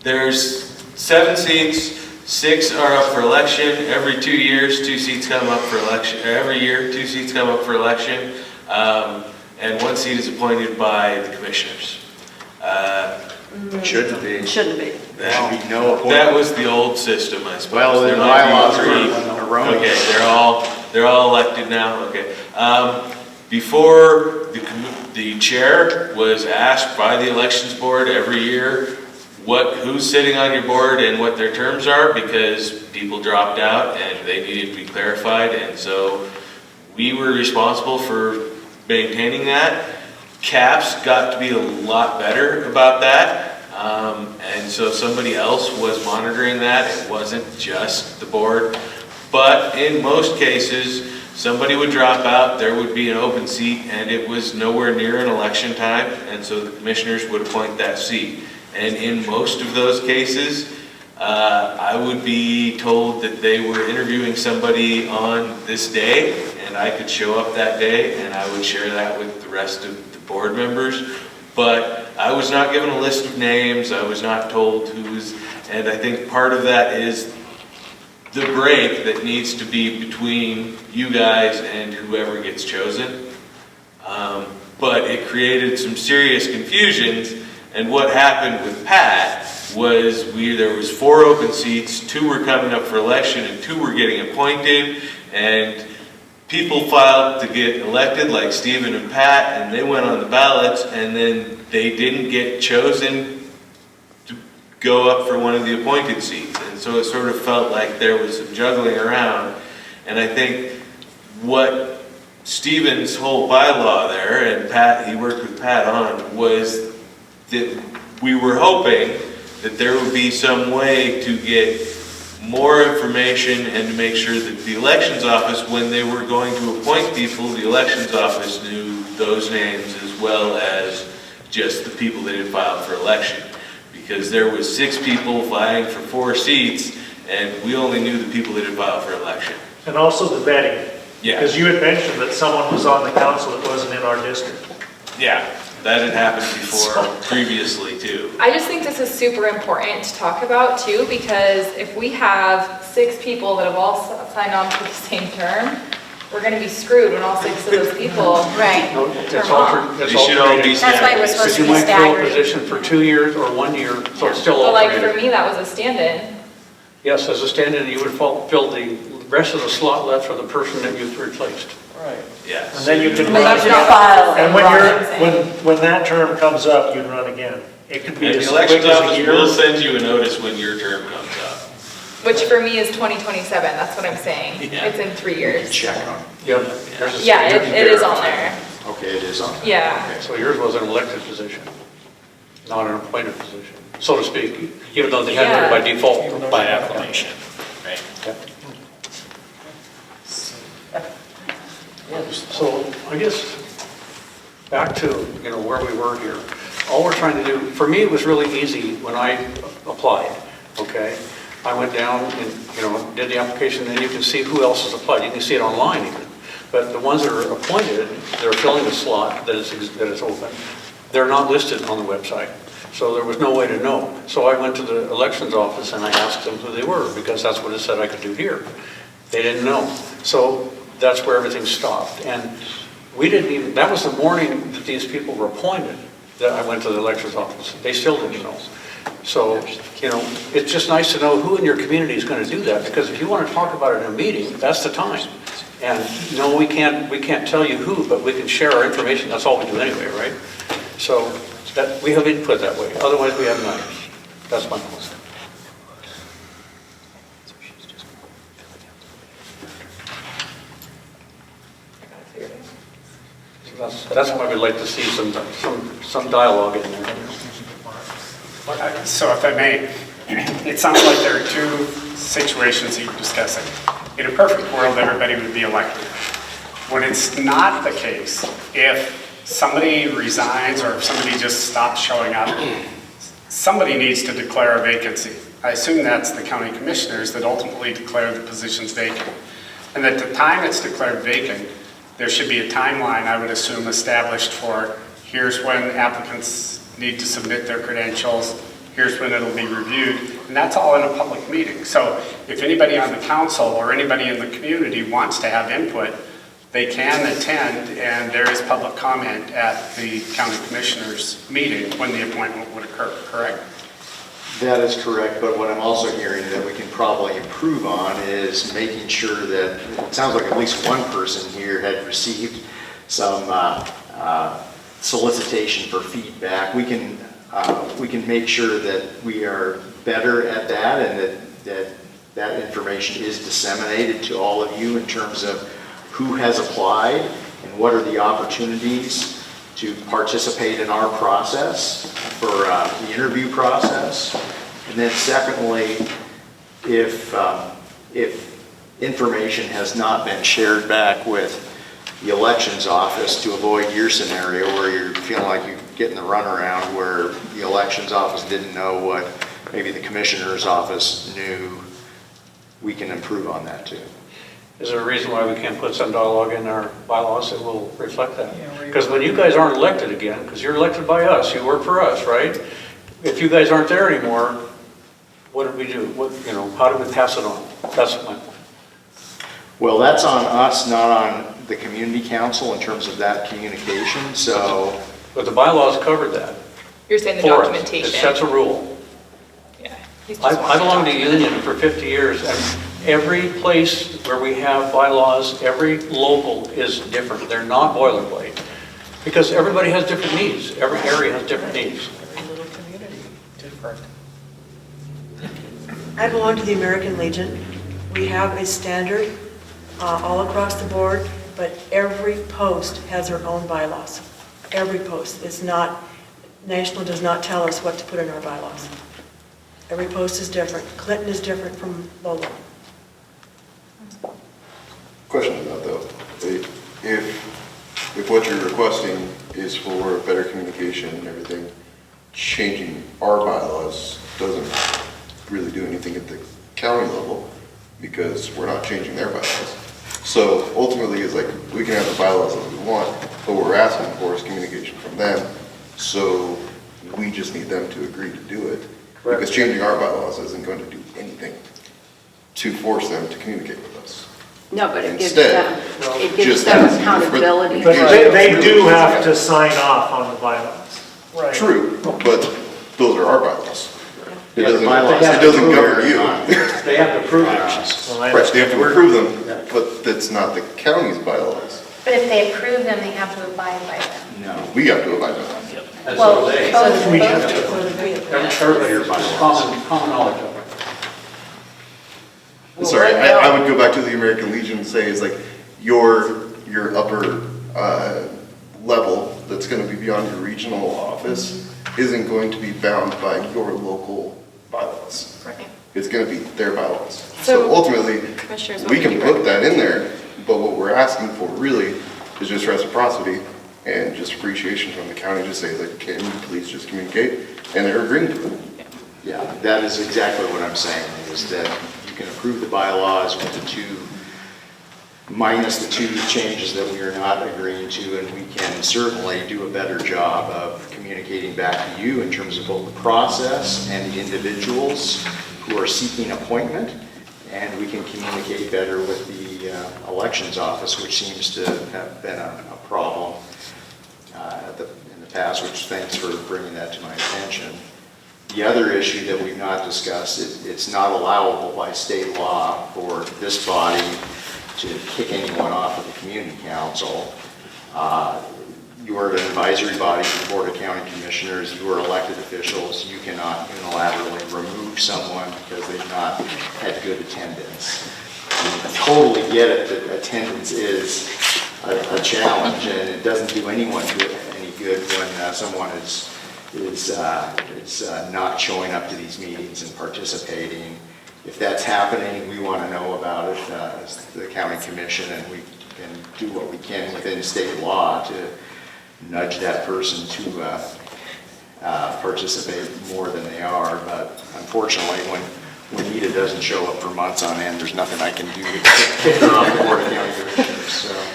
there's 7 seats, 6 are up for election. Every 2 years, 2 seats come up for election. Every year, 2 seats come up for election, and 1 seat is appointed by the commissioners. Shouldn't be. shouldn't be. There should be no appointment. That was the old system, I suppose. Well, the There might be bylaws 3. were erroneous. Okay, they're all elected now. Okay. Before the chair was asked by the elections board every year who's sitting on your board and what their terms are, because people dropped out and they needed to be clarified, and so we were responsible for maintaining that. CAPS got to be a lot better about that. And so somebody else was monitoring that. It wasn't just the board. But in most cases, somebody would drop out, there would be an open seat, and it was nowhere near an election time, and so the commissioners would appoint that seat. And in most of those cases, I would be told that they were interviewing somebody on this day, and I could show up that day, and I would share that with the rest of the board members. But I was not given a list of names, I was not told who's, and I think part of that is the break that needs to be between you guys and whoever gets chosen. But it created some serious confusions, and what happened with Pat was there was 4 open seats, 2 were coming up for election, and 2 were getting appointed, and people filed to get elected, like Stephen and Pat, and they went on the ballots, and then they didn't get chosen to go up for one of the appointed seats. And so it sort of felt like there was some juggling around. And I think what Stephen's whole bylaw there, and Pat, he worked with Pat on, was that we were hoping that there would be some way to get more information and to make sure that the elections office, when they were going to appoint people, the elections office knew those names as well as just the people that had filed for election. Because there was 6 people vying for 4 seats, and we only knew the people that had filed for election. And also the vetting. Yeah. Because you had mentioned that someone was on the council that wasn't in our district. Yeah, that had happened before, previously too. I just think this is super important to talk about too, because if we have 6 people that have all signed on for the same term, we're gonna be screwed when all 6 of those people Right. term off. They should all be That's why it was staggered. supposed to You be might fill a staggered. position for 2 years or 1 year, so it's still But like for alternating. me, that was a stand-in. Yes, as a stand-in, you would fill the rest of the slot left for the person that you've replaced. Right. Yeah. And then you can But run. you should file And when run. when that term comes up, you'd run again. It could be And as the quick elections as a office year. will send you a notice when your term comes up. Which for me is 2027, that's what I'm saying. Yeah. It's in 3 years. Check on. Yep. There's a- Yeah, you can it is on verify. there. Okay, it is on. Yeah. So yours was an elected position, not an appointed position, so to speak, even though they had it by default. By acclamation, right? So I guess back to, where we were here. All we're trying to do, for me, it was really easy when I applied, okay? I went down and, did the application, and you can see who else has applied. You can see it online even. But the ones that are appointed, they're filling the slot that is open. They're not listed on the website. So there was no way to know. So I went to the elections office and I asked them who they were, because that's what it said I could do here. They didn't know. So that's where everything stopped. And we didn't even, that was the morning that these people were appointed, that I went to the elections office. They still didn't know. So, it's just nice to know who in your community is going to do that, because if you want to talk about it in a meeting, that's the time. And no, we can't tell you who, but we can share our information. That's all we do anyway, right? So that we have input that way. Otherwise, we have none. That's my point. That's why we'd like to see some dialogue in there. So if I may, it sounds like there are 2 situations that you're discussing. In a perfect world, everybody would be elected. When it's not the case, if somebody resigns or if somebody just stops showing up, somebody needs to declare a vacancy. I assume that's the county commissioners that ultimately declare the positions vacant. And at the time it's declared vacant, there should be a timeline, I would assume, established for here's when applicants need to submit their credentials, here's when it'll be reviewed, and that's all in a public meeting. So if anybody on the council or anybody in the community wants to have input, they can attend, and there is public comment at the county commissioners meeting when the appointment would occur, correct? That is correct, but what I'm also hearing that we can probably improve on is making sure that, it sounds like at least one person here had received some solicitation for feedback. We can make sure that we are better at that, and that information is disseminated to all of you in terms of who has applied and what are the opportunities to participate in our process for the interview process. And then secondly, if information has not been shared back with the elections office, to avoid your scenario where you're feeling like you're getting the runaround where the elections office didn't know what maybe the commissioner's office knew, we can improve on that too. Is there a reason why we can't put some dialogue in our bylaws that will reflect that? Because when you guys aren't elected again, because you're elected by us, you work for us, right? If you guys aren't there anymore, what did we do? What, you know, how did we pass it on? That's my point. Well, that's on us, not on the community council in terms of that communication, so. But the bylaws covered that. You're saying the For us. documentation? It sets a rule. Yeah. He's just I wanting belonged to document. union for 50 years, and every place where we have bylaws, every local is different. They're not boilerplate, because everybody has different needs. Every area has different needs. Every little community, different. I belong to the American Legion. We have a standard all across the board, but every post has their own bylaws. Every post. It's not, National does not tell us what to put in our bylaws. Every post is different. Clinton is different from Lolo. Question about though, if what you're requesting is for better communication and everything, changing our bylaws doesn't really do anything at the county level because we're not changing their bylaws. So ultimately it's like, we can have the bylaws that we want, but what we're asking for is communication from them. So we just need them to agree to do it. Correct. Because changing our bylaws isn't going to do anything to force them to communicate with us. No, but it gives Instead, them, it gives just them as- accountability. But they do have to sign off on the bylaws. Right. True, but those are our bylaws. It Yeah, the doesn't, bylaws it have to doesn't prove govern it. you. They have to prove it. So I Right, they have to understand. approve them, but that's not the county's bylaws. But if they approve them, they have to abide by them. No. We have to abide by them. And Well, so they, both- We both have do. to. everybody, it's common knowledge of it. Sorry, I would go back to the American Legion and say is like, your upper level that's gonna be beyond your regional office isn't going to be bound by your local bylaws. Right. It's gonna be their bylaws. So, So ultimately, Commissioners, what we would can you put that in there, but what we're asking for really is just reciprocity and just appreciation from the county, just say like, can you please just communicate? And they're agreeing to it. Yeah, that is exactly what I'm saying, is that you can approve the bylaws with the two, minus the two changes that we are not agreeing to, and we can certainly do a better job of communicating back to you in terms of both the process and the individuals who are seeking appointment, and we can communicate better with the elections office, which seems to have been a problem in the past, which thanks for bringing that to my attention. The other issue that we've not discussed, it's not allowable by state law for this body to kick anyone off of the community council. You are an advisory body to the Board of County Commissioners, you are elected officials, you cannot unilaterally remove someone because they've not had good attendance. I totally get it that attendance is a challenge, and it doesn't do anyone any good when someone is not showing up to these meetings and participating. If that's happening, we want to know about it as the county commission, and we can do what we can within state law to nudge that person to participate more than they are. But unfortunately, when Nita doesn't show up for months on end, there's nothing I can do to kick her off the Board of County Commissioners. So.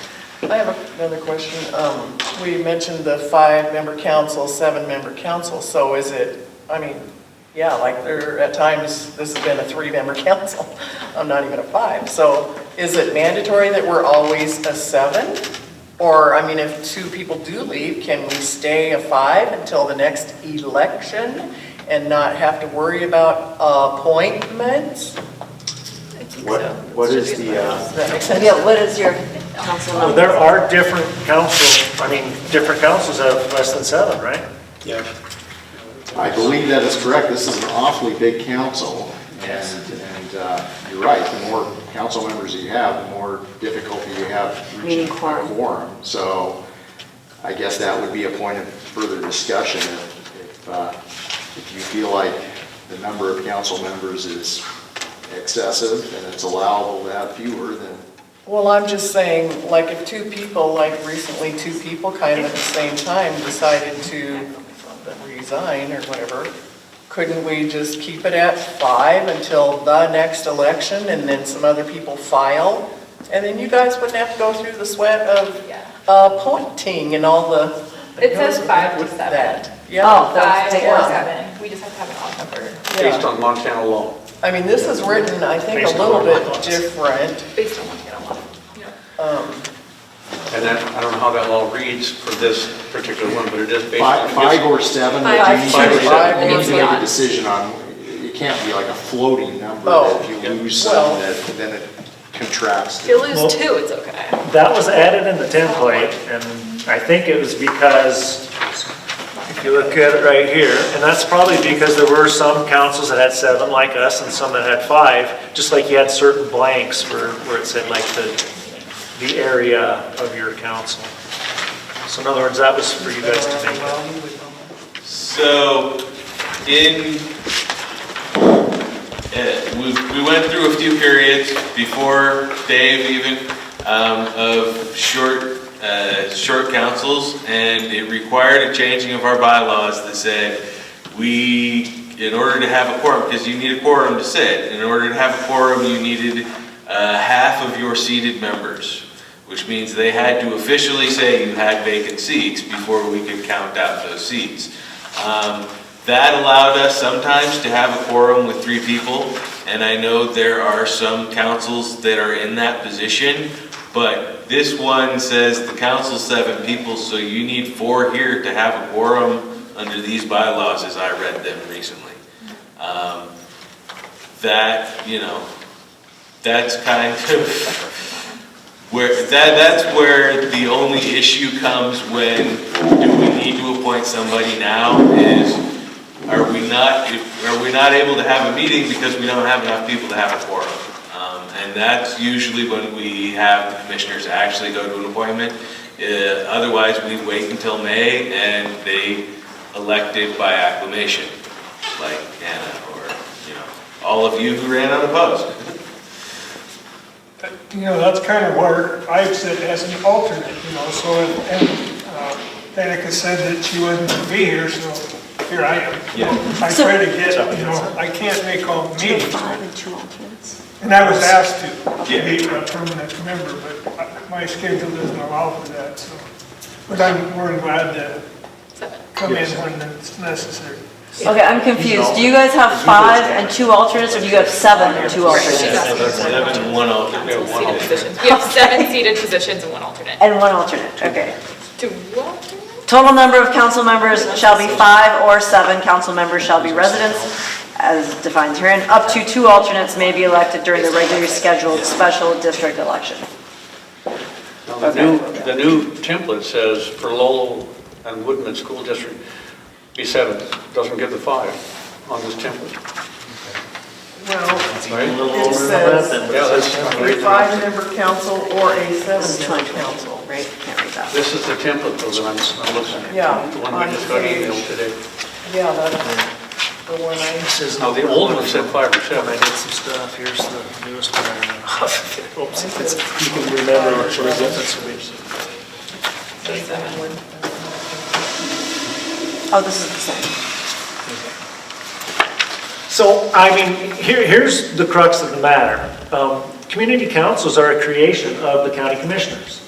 I have another question. We mentioned the 5-member council, 7-member council, so is it, I mean, yeah, like there, at times, this has been a 3-member council. I'm not even a 5. So is it mandatory that we're always a 7? Or, I mean, if 2 people do leave, can we stay a 5 until the next election and not have to worry about appointments? I think What, so. what is the, Does that make sense? Yeah, what is your council Well, number? there are different different councils have less than 7, right? Yeah. I believe that is correct. This is an awfully big council, and you're right, the more council members you have, the more difficulty you have reaching Meeting quorum. quorum. So I guess that would be a point of further discussion if you feel like the number of council members is excessive and it's allowable to have fewer, then. Well, I'm just saying, like if 2 people, like recently 2 people kind of at the same time decided to resign or whatever, couldn't we just keep it at 5 until the next election and then some other people file? And then you guys wouldn't have to go through the sweat of appointing and all the. It says 5 to with 7. that. Oh, Yeah. that's 5 or yeah. 7. We just have to have an odd number. Based on Montana law. I mean, this is written, I think, Based a on little our bit bylaws. different. Based on Montana law. Yeah. And that, I don't know how that law reads for this particular one, but it is based on. Five or seven, but Five. you Five or need to seven. make- you need to make Odd. a decision on, it can't be like a floating number. Oh, If you yeah. lose Well- some, then it contracts. If you lose Well- 2, it's okay. That was added in the template, and I think it was because, if you look at it right here, and that's probably because there were some councils that had 7 like us and some that had 5, just like you had certain blanks where it said like the area of your council. So in other words, that was for you guys to make it. So, we went through a few periods before Dave even, of short councils, and it required a changing of our bylaws that said, in order to have a quorum, because you need a quorum to sit, in order to have a quorum, you needed half of your seated members, which means they had to officially say you had vacant seats before we could count out those seats. That allowed us sometimes to have a quorum with 3 people, and I know there are some councils that are in that position, but this one says the council's 7 people, so you need 4 here to have a quorum under these bylaws as I read them recently. That's kind of that's where the only issue comes when do we need to appoint somebody now is are we not able to have a meeting because we don't have enough people to have a quorum. And that's usually when we have the commissioners actually go to an appointment. Otherwise, we wait until May and they elected by acclamation, like Anna or, all of you who ran unopposed. That's kind of where I've said as an alternate, so, and Danica said that she wasn't going to be here, so here I am. Yeah. I try to get, I can't make all the meetings. 5 and 2 alternates. And I was asked to Yeah. be a permanent member, but my schedule doesn't allow for that, so. But I'm more than glad to come in when it's necessary. Okay, I'm confused. Do you guys have 5 and 2 alternates, or do you have 7 and 2 alternates? 7 and 1 alternate. Seated positions. We have 7 seated positions and 1 alternate. And 1 alternate, okay. 2 alternates? Total number of council members shall be 5 or 7 council members shall be residents, as defined herein. Up to 2 alternates may be elected during the regularly scheduled special district election. Now, the new template says for Lolo and Woodman School District, be 7, doesn't give the 5 on this template. Well, Right? it says Yeah, that's, a 5-member council or a 7-member council. Right, can't read that. this is the template though that I'm looking at. Yeah. The one we just got emailed today. Yeah, that's the one I. This is Now, the old one said 5 or when 7. I did some stuff, here's the newest one. Oops, you can remember what the difference will be. Oh, this is the same. So, I mean, here's the crux of the matter. Community councils are a creation of the county commissioners.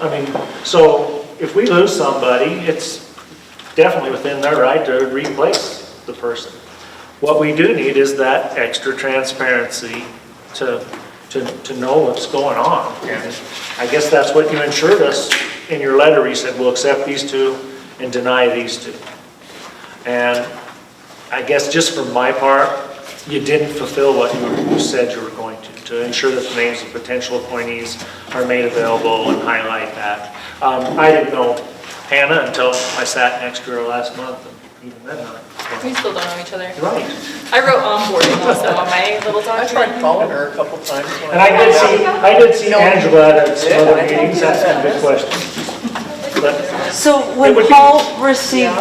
I mean, so if we lose somebody, it's definitely within their right to replace the person. What we do need is that extra transparency to know what's going on. And I guess that's what you ensured us in your letter. You said, we'll accept these 2 and deny these 2. And I guess just for my part, you didn't fulfill what you said you were going to ensure that the names of potential appointees are made available and highlight that. I didn't know Hannah until I sat next to her last month, and even then not. We still don't know each other. Right. I wrote onboarding also on my little I tried document. calling her a couple times. And I did see Angela at some other meetings, that's a good question. But So It when would be- Paul received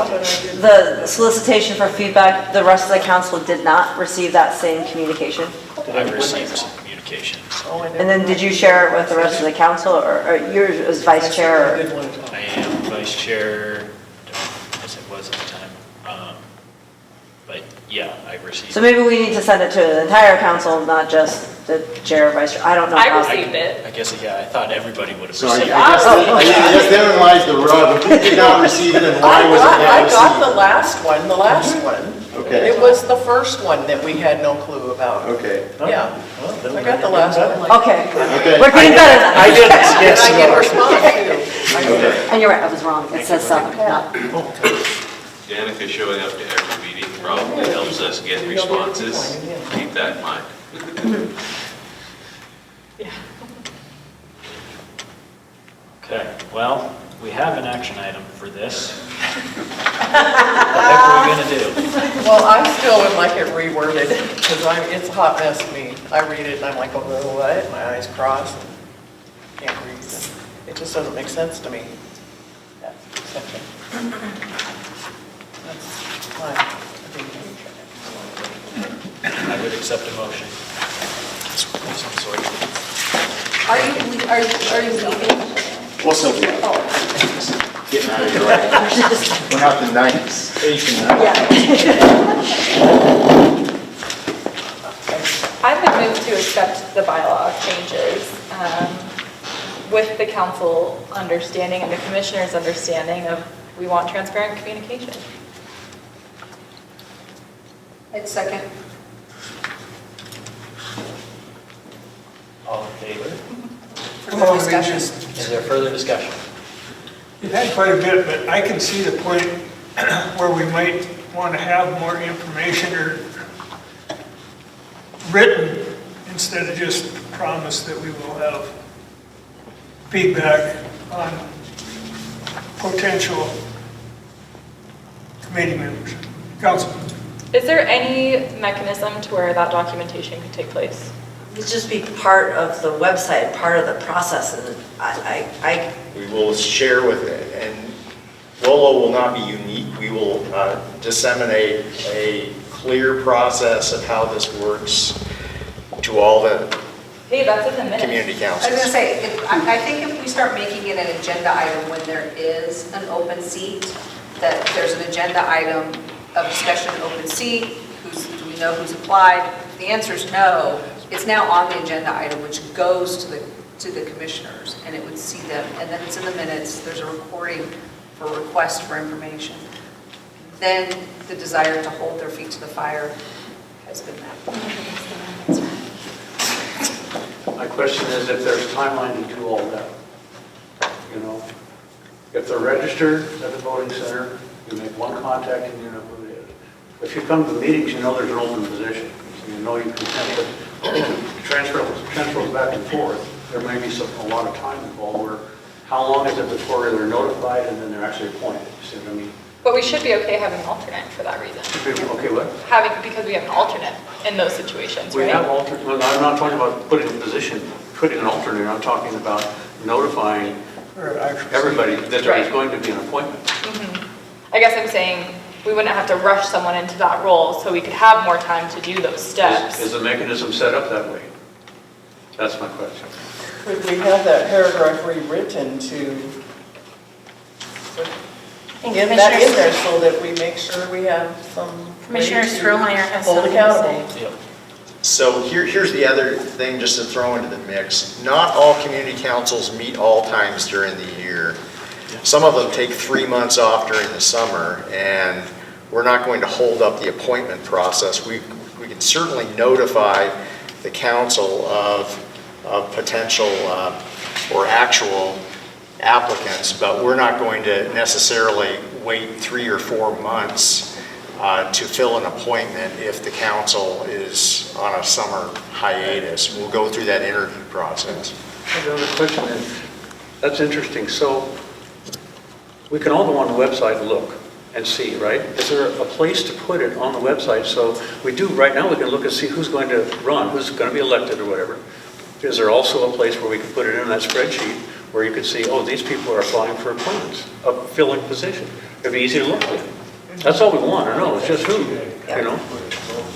the solicitation for feedback, the rest of the council did not receive that same communication? I received some communication. And then did you share it with the rest of the council, or yours as vice chair? or- I am vice chair, as it was at the time. But yeah, I received. So maybe we need to send it to the entire council, not just the chair, vice chair, I don't know. I how- received it. I guess, yeah, I thought everybody would have So I received it. guess therein lies the rub. Who did not receive it and why was it I not got the received? last one. Okay. It was the first one that we had no clue about. Okay. Yeah, I got the last one. Okay, Okay. we're getting better then. I didn't, And yes, I you get a are. response too. I get it. And you're right, I was wrong, it says 7, not. Danica showing up to every meeting probably helps us get responses. Keep that in mind. Okay, well, we have an action item for this. What the heck are we gonna do? Well, I still would like it reworded, because it's a hot mess to me. I read it and I'm like, oh, what? My eyes cross. Can't read. It just doesn't make sense to me. That's section. That's my opinion. I would accept a motion. Some sort. Are you leaving? We'll still be out. Getting out of here right. We're not the 90s. 8 and 9. I would move to accept the bylaw changes with the council understanding and the commissioner's understanding of we want transparent communication. I'd second. All in favor? Further discussion? Is there further discussion? You've had quite a bit, but I can see the point where we might want to have more information or written instead of just promise that we will have feedback on potential committee members, council. Is there any mechanism to where that documentation could take place? It'd just be part of the website, part of the process, and We will share with it, and Lolo will not be unique. We will disseminate a clear process of how this works to all the Hey, that's in the minutes. community I was councils. gonna say, I think if we start making it an agenda item when there is an open seat, that there's an agenda item of discussion of open seat, do we know who's applied? If the answer is no, it's now on the agenda item, which goes to the commissioners, and it would see them, and then it's in the minutes, there's a recording for request for information. Then the desire to hold their feet to the fire has been met. My question is if there's a timeline to do all that. You know, if they're registered at the voting center, you make one contact and you know who it is. If you come to the meetings, you know there's an open position. So you know you can transfer back and forth. There may be a lot of time involved where how long is it before they're notified and then they're actually appointed? You see what I mean? But we should be okay having an alternate for that reason. Okay, what? Because we have an alternate in those situations, We right? have alternate, well, I'm not talking about putting an alternate, I'm talking about notifying everybody that there is Right. going to be an appointment. I guess I'm saying we wouldn't have to rush someone into that role so we could have more time to do those steps. Is the mechanism set up that way? That's my question. Could we have that paragraph rewritten to get that in there so that we make sure we have some Commissioner way to Strohmeyer has hold something to accountable? say. Yep. So here's the other thing just to throw into the mix. Not all community councils meet all times during the year. Some of them take 3 months off during the summer, and we're not going to hold up the appointment process. We can certainly notify the council of potential or actual applicants, but we're not going to necessarily wait 3 or 4 months to fill an appointment if the council is on a summer hiatus. We'll go through that interview process. The other question is, that's interesting, so we can all go on the website and look and see, right? Is there a place to put it on the website? So we do, right now we can look and see who's going to run, who's going to be elected or whatever. Is there also a place where we can put it in that spreadsheet where you could see, oh, these people are applying for appointments, a filling position? It'd be easy to look at. That's all we want to know, it's just who, you know?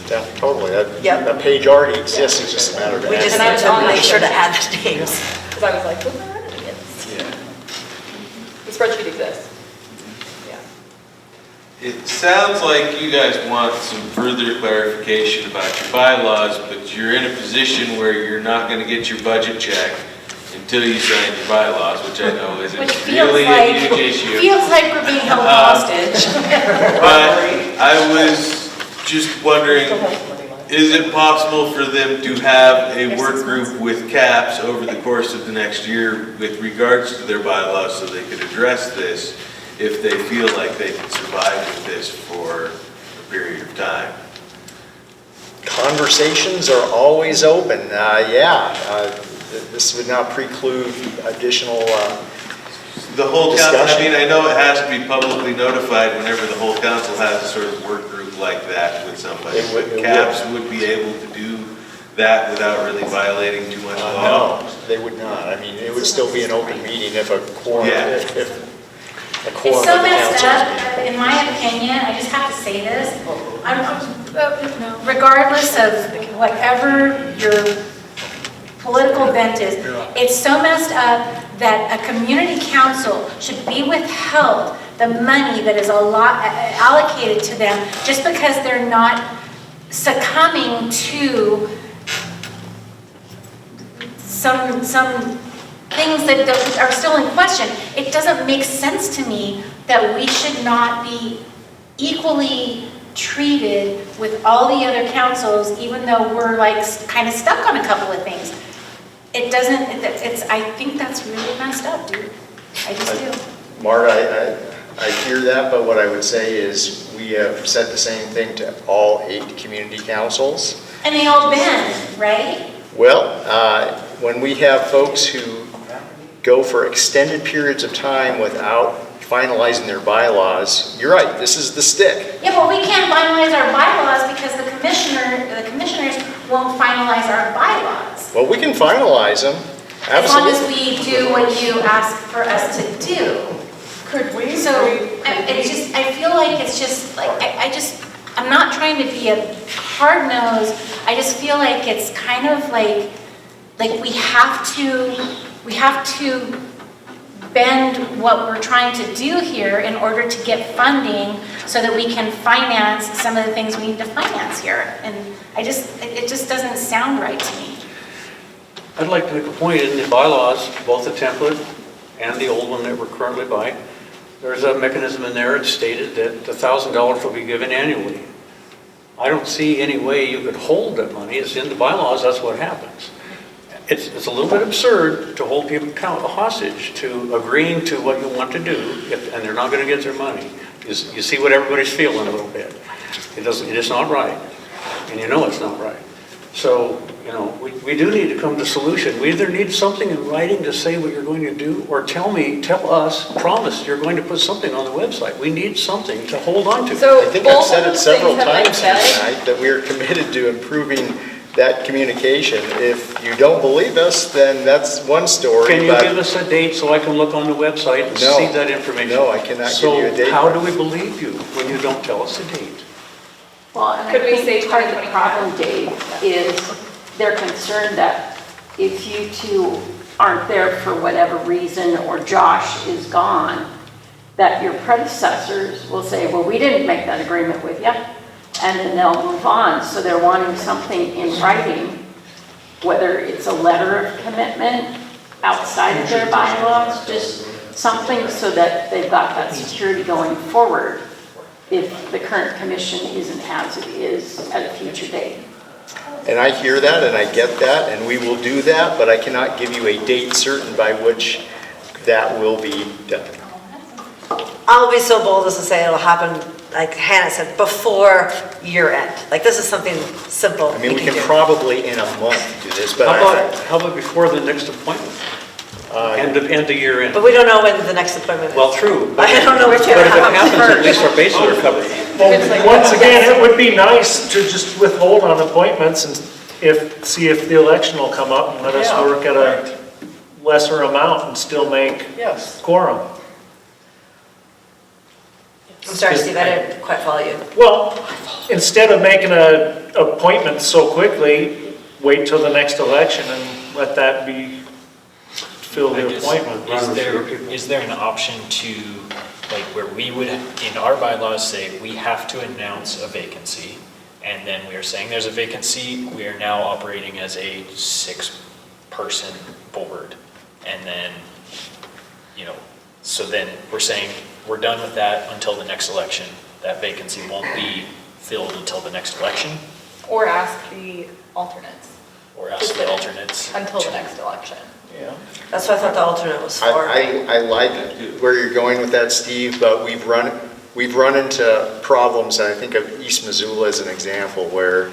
Yeah, totally. Yep. That page already exists, it's just a matter of We just adding. need to make sure to add the names. Because I was like, who's not running against? Yeah. The spreadsheet exists. Yeah. It sounds like you guys want some further clarification about your bylaws, but you're in a position where you're not going to get your budget check until you sign your bylaws, which I know isn't Which feels really like, a huge issue. feels like we're being held hostage. But I was just wondering, is it possible for them to have a work group with CAPS over the course of the next year with regards to their bylaws so they could address this if they feel like they can survive with this for a period of time? Conversations are always open. This would not preclude additional The whole council, I discussion. mean, I know it has to be publicly notified whenever the whole council has a sort of work group like that with somebody. It would- But CAPS would be able to do that without really violating too much law. No, they would not. I mean, it would still be an open meeting if a quorum, Yeah. if a It's quorum of so the messed council. up, in my opinion, I just have to say this. Regardless of whatever your political bent is, it's so messed up that a community council should be withheld the money that is allocated to them just because they're not succumbing to some things that are still in question. It doesn't make sense to me that we should not be equally treated with all the other councils, even though we're like kind of stuck on a couple of things. It doesn't, I think that's really messed up, dude. I just do. Marta, I hear that, but what I would say is we have said the same thing to all 8 community councils. And they all bend, right? Well, when we have folks who go for extended periods of time without finalizing their bylaws, you're right, this is the stick. Yeah, but we can't finalize our bylaws because the commissioners won't finalize our bylaws. Well, we can finalize them, As long absolutely. as we do what you ask for us to do. Could we? So, it's just, I feel like it's just, like, I'm not trying to be a hard nose, I just feel like it's kind of like we have to bend what we're trying to do here in order to get funding so that we can finance some of the things we need to finance here. And it just doesn't sound right to me. I'd like to make a point in the bylaws, both the template and the old one that we're currently by. There's a mechanism in there, it's stated that $1,000 will be given annually. I don't see any way you could hold that money. It's in the bylaws, that's what happens. It's a little bit absurd to hold people hostage to agreeing to what you want to do, and they're not going to get their money. You see what everybody's feeling a little bit. It's not right, and you know it's not right. So, we do need to come to a solution. We either need something in writing to say what you're going to do, or tell us, promise you're going to put something on the website. We need something to hold on to. So I think I've both said of it those several things have been times here said. tonight that we are committed to improving that communication. If you don't believe us, then that's one story. Can you but give us a date so I can look on the website and No. see that information? No, I cannot give you a date. So how do we believe you when you don't tell us a date? Well, and Could I we say think part of the 2025? problem, Dave, is they're concerned that if you two aren't there for whatever reason, or Josh is gone, that your predecessors will say, well, we didn't make that agreement with you, and then they'll move on. So they're wanting something in writing, whether it's a letter of commitment outside of their bylaws, just something so that they've got that security going forward if the current commission isn't as it is at a future date. And I hear that and I get that, and we will do that, but I cannot give you a date certain by which that will be done. I'll be so bold as to say it'll happen, like Hannah said, before year end. Like, this is something simple. I mean, we can do. probably in a month do this, but How about before the next appointment? End of year end? But we don't know when the next appointment is. Well, true. But I don't know which but if it happens happens, at least first. our bases are covered. Well, once again, it would be nice to just withhold on appointments and see if the election will come up and let us Yeah, work at a lesser amount and still make Yes. quorum. I'm sorry, Steve, I didn't quite follow you. Well, instead of making an appointment so quickly, wait till the next election and let that be, fill I the guess, appointment. Is there an option to like where we would, in our bylaws, say we have to announce a vacancy, and then we are saying there's a vacancy, we are now operating as a 6-person board. And then, so then we're saying we're done with that until the next election. That vacancy won't be filled until the next election, Or ask the alternates. or ask the alternates. Until the next election. Yeah. That's what I thought the alternate was for. I like where you're going with that, Steve, but we've run into problems, I think of East Missoula as an example, where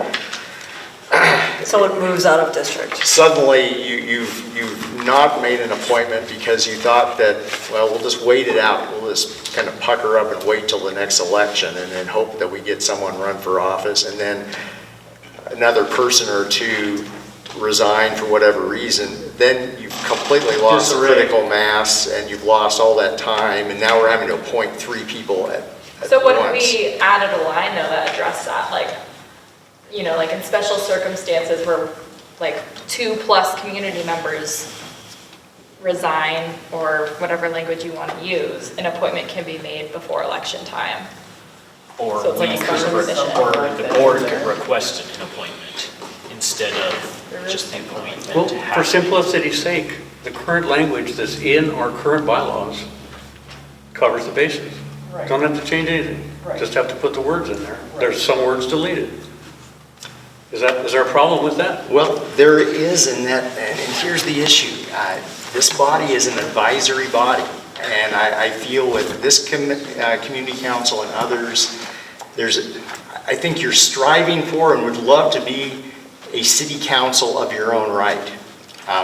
Someone moves out of district. suddenly you've not made an appointment because you thought that, well, we'll just wait it out. We'll just kind of pucker up and wait till the next election and then hope that we get someone run for office, and then another person or two resign for whatever reason. Then you've completely lost the critical mass and you've lost all that time, and now we're having to appoint 3 people at So what if once. we added a line though that addressed that, like in special circumstances where like 2+ community members resign, or whatever language you want to use, an appointment can be made before election time. Or So it's like a special position. or the board could request an appointment instead of just the appointment. Well, to for happen. simplicity's sake, the current language that's in our current bylaws covers the bases. Right. Don't have to change anything, Right. just have to put the words in there. There's some words deleted. Is there a problem with that? Well, there is, and here's the issue. This body is an advisory body, and I feel with this community council and others, I think you're striving for and would love to be a city council of your own right.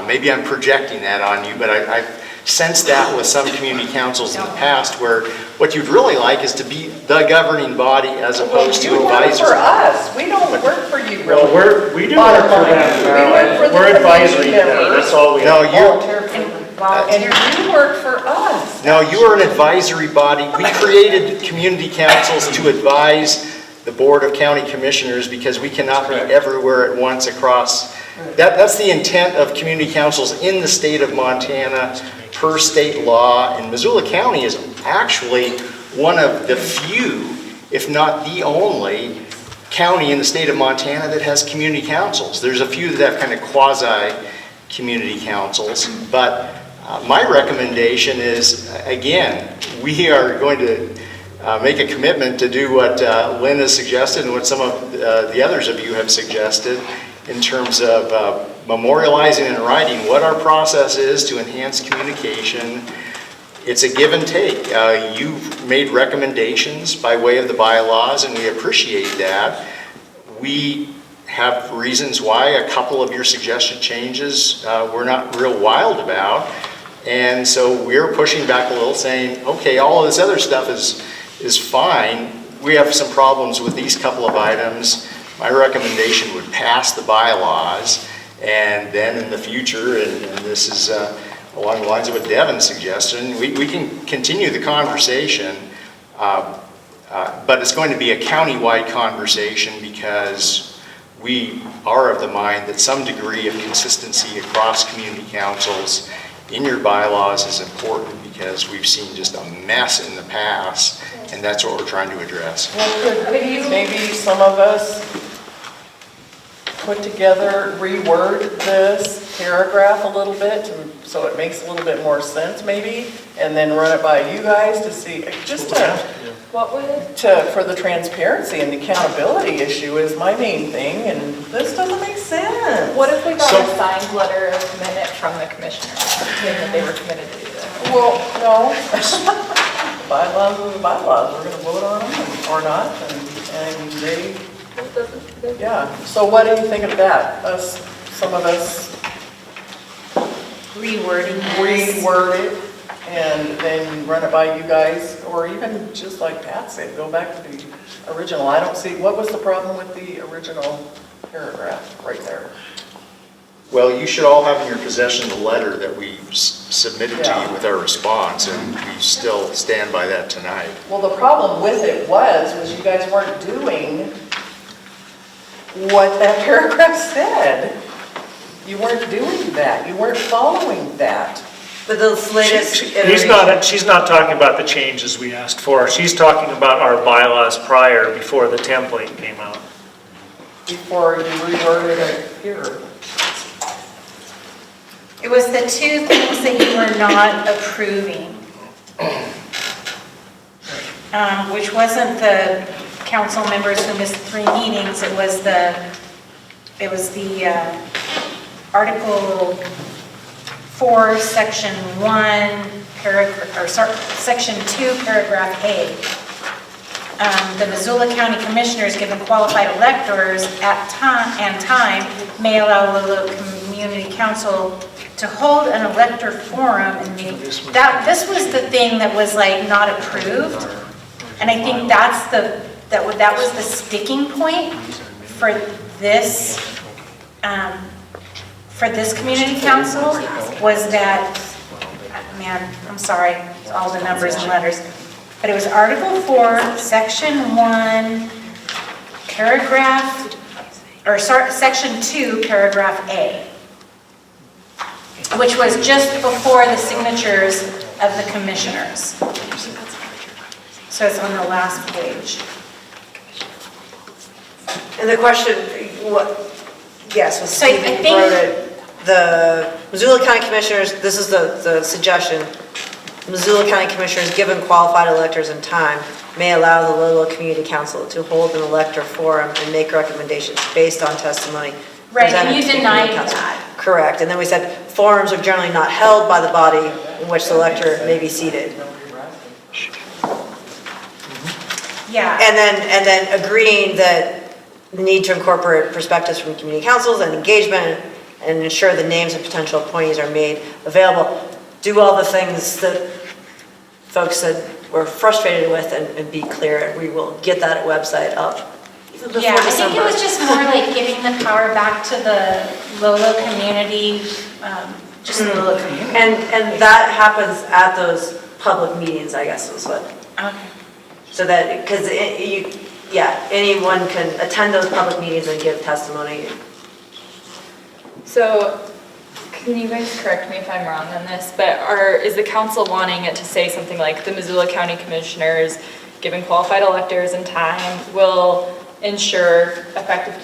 Maybe I'm projecting that on you, but I've sensed that with some community councils in the past, where what you'd really like is to be the governing body as opposed to You work advisory. for us, we don't work for you, Well, really. we do Bottom work for line. them. We work for the We're advisory, community members. that's all we No, are. And you work for us. No, you are an advisory body. We created community councils to advise the Board of County Commissioners because we cannot be everywhere at once across. That's the intent of community councils in the state of Montana per state law. And Missoula County is actually one of the few, if not the only, county in the state of Montana that has community councils. There's a few that have kind of quasi-community councils, but my recommendation is, again, we are going to make a commitment to do what Lynn has suggested and what some of the others of you have suggested in terms of memorializing and writing what our process is to enhance communication. It's a give and take. You've made recommendations by way of the bylaws, and we appreciate that. We have reasons why a couple of your suggested changes we're not real wild about. And so we're pushing back a little, saying, okay, all of this other stuff is fine. We have some problems with these couple of items. My recommendation would pass the bylaws, and then in the future, and this is along the lines of what Devin's suggestion, we can continue the conversation, but it's going to be a county-wide conversation because we are of the mind that some degree of consistency across community councils in your bylaws is important, because we've seen just a mess in the past, and that's what we're trying to address. Well, could maybe some of us put together, reword this paragraph a little bit so it makes a little bit more sense maybe, and then run it by you guys to see, just for the transparency and the accountability issue is my main thing, and this doesn't make sense. What if we got a signed letter of commitment from the commissioners saying that they were committed to do this? Well, no. Bylaws are the bylaws, we're gonna vote on them or not, and they, yeah. So what do you think of that? Some of us Reword it, and then run it by you guys, or even just like Pat said, go back to the original. I don't see, what was the problem with the original paragraph right there? Well, you should all have in your possession the letter that we submitted to you with our response, and we still stand by that tonight. Well, the problem with it was you guys weren't doing what that paragraph said. You weren't doing that. You weren't following that. But the latest She's not talking about the changes we asked for. She's talking about our bylaws prior, before the template came out. Before you reworded it here. It was the two things that you were not approving. Which wasn't the council members who missed 3 meetings, it was the Article 4, Section 1, Section 2, Paragraph A. The Missoula County Commissioners, given qualified electors at time, may allow Lolo Community Council to hold an elector forum and meeting. This was the thing that was like not approved, and I think that was the sticking point for this community council, was that, man, I'm sorry, it's all the numbers and letters, but it was Article 4, Section 1, Section 2, Paragraph A, which was just before the signatures of the commissioners. So it's on the last page. And the question, yes, was So I think- wrote it. The Missoula County Commissioners, this is the suggestion, Missoula County Commissioners, given qualified electors in time, may allow the Lolo Community Council to hold an elector forum and make recommendations based on testimony. Right, and presented you to the denied Community Council. that. Correct, and then we said forums are generally not held by the body in which the elector may be seated. Yeah. And then agreeing that the need to incorporate perspectives from community councils and engagement and ensure the names of potential appointees are made available. Do all the things that folks said were frustrated with and be clear, and we will get that website up even before Yeah, I think December. it was just more like giving the power back to the Lolo community, just the Lolo community. And that happens at those public meetings, I guess is what. Okay. So that, because anyone can attend those public meetings and give testimony. So, can you guys correct me if I'm wrong on this, but is the council wanting it to say something like the Missoula County Commissioners, given qualified electors and time, will ensure effective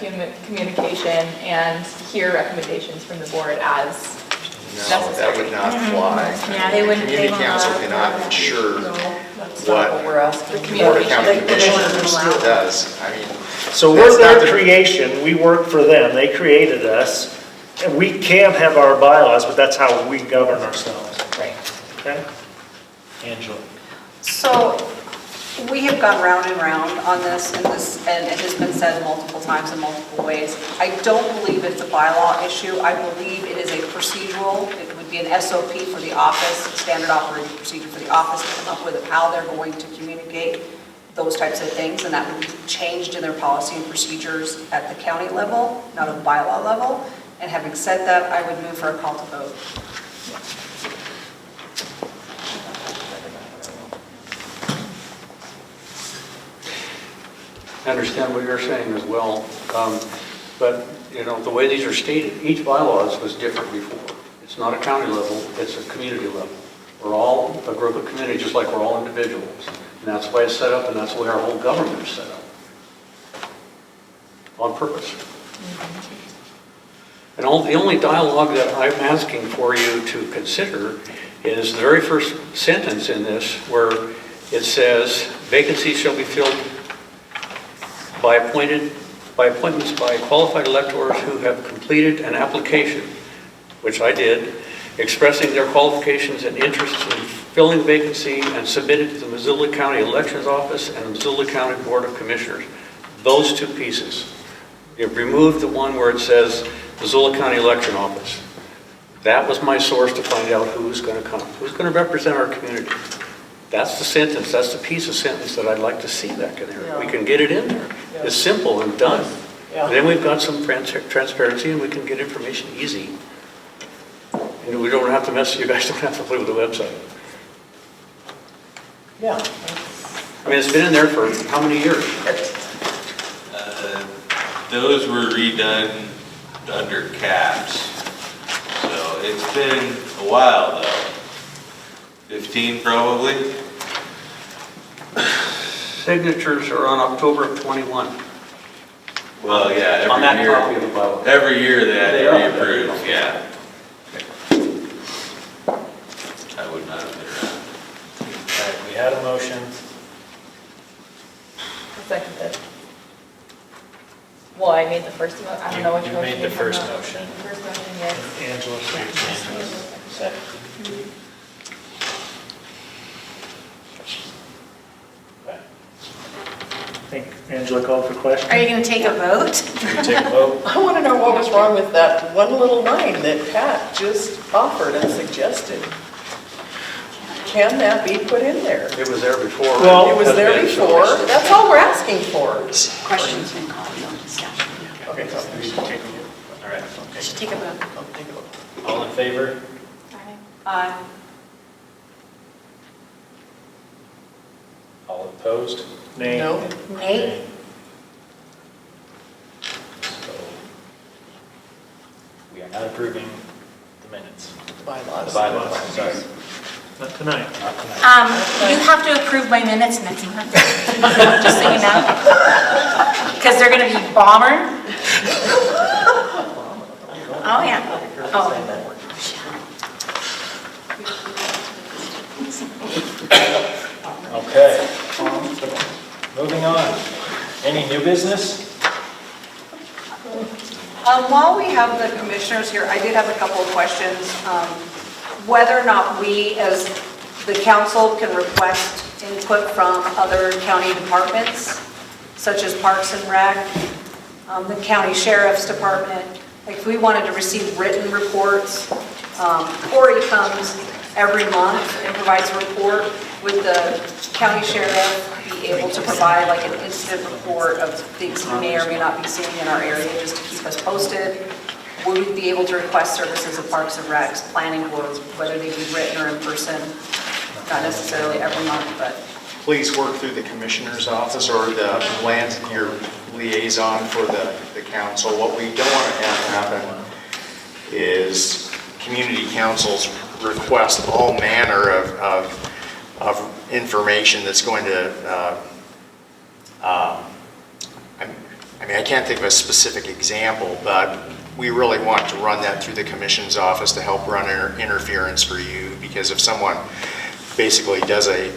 communication and hear recommendations from the board as No, that would not fly. Yeah, they wouldn't- Community they will council not. cannot ensure That's not what we're asking. what Board of County Commissioners Commissioners does. I mean, So that's we're not their creation, we work for them, they created us, and we can have our bylaws, but that's how we govern ourselves. Right. Okay? Angela? So we have gone round and round on this, and it has been said multiple times in multiple ways. I don't believe it's a bylaw issue. I believe it is a procedural, it would be an SOP for the office, standard operating procedure for the office to come up with of how they're going to communicate those types of things, and that would be changed in their policy and procedures at the county level, not a bylaw level. And having said that, I would move for a call to vote. I understand what you're saying as well, but, the way these are stated, each bylaws was different before. It's not a county level, it's a community level. We're all a group of community, just like we're all individuals. And that's the way it's set up, and that's the way our whole government is set up. On purpose. And the only dialogue that I'm asking for you to consider is the very first sentence in this, where it says, vacancies shall be filled by appointments by qualified electors who have completed an application, which I did, expressing their qualifications and interests in filling the vacancy and submitted to the Missoula County Elections Office and the Missoula County Board of Commissioners. Those two pieces. You've removed the one where it says Missoula County Election Office. That was my source to find out who's going to come, who's going to represent our community. That's the sentence, that's the piece of sentence that I'd like to see back in there. Yeah. We can get it in there. Yeah. It's simple and done. Yeah. Then we've got some transparency and we can get information easy. And we don't have to you guys don't have to play with the website. Yeah. I mean, it's been in there for how many years? Those were redone under caps. So it's been a while though. 15 probably. Signatures are on October of 21. Well, yeah, On that every year. copy of the bylaw. Every year they had They to are. reapprove, yeah. I would not have been around. All right, we had a motion. Second it. Well, I made the first, I don't know which You motion. made the you're first talking about. motion. First motion, yes. Angela, Second. Okay. I think Angela called for question. Are you going to take a vote? Can we take a vote? I want to know what was wrong with that one little line that Pat just offered and suggested. Can that be put in there? It was there before. Well- It was there before, that's all we're asking for. Questions and comments, no discussion. Okay, so we should take a All right. Should take a vote. vote. All in favor? Aye. All opposed? Nay. No? Nate? So we are not approving the minutes. Bylaws. The bylaws, sorry. Not tonight. Not tonight. You have to approve my minutes next month, just so you know. Because they're going to be bomber. Oh, yeah. Oh. Okay. Moving on. Any new business? While we have the commissioners here, I did have a couple of questions. Whether or not we, as the council, can request input from other county departments, such as Parks and Rec, the county sheriff's department. Like, if we wanted to receive written reports, Corey comes every month and provides a report. Would the county sheriff be able to provide like an incident report of things he may or may not be seeing in our area, just to keep us posted? Would we be able to request services of Parks and Recs, planning boards, whether they be written or in person? Not necessarily every month, but Please work through the commissioner's office or your liaison for the council. What we don't want to have happen is community councils request all manner of information that's going to, I can't think of a specific example, but we really want to run that through the commission's office to help run interference for you, because if someone basically does an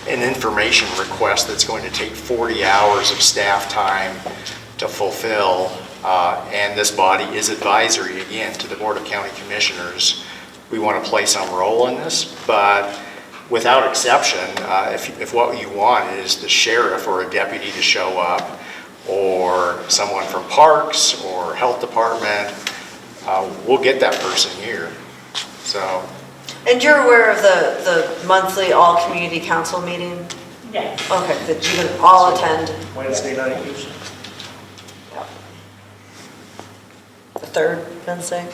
information request that's going to take 40 hours of staff time to fulfill, and this body is advisory, again, to the Board of County Commissioners, we want to play some role in this, but without exception, if what you want is the sheriff or a deputy to show up, or someone from Parks or Health Department, we'll get that person here. So. And you're aware of the monthly all-community council meeting? Yes. Okay, that you can all attend Wednesday night usually. the third Wednesday?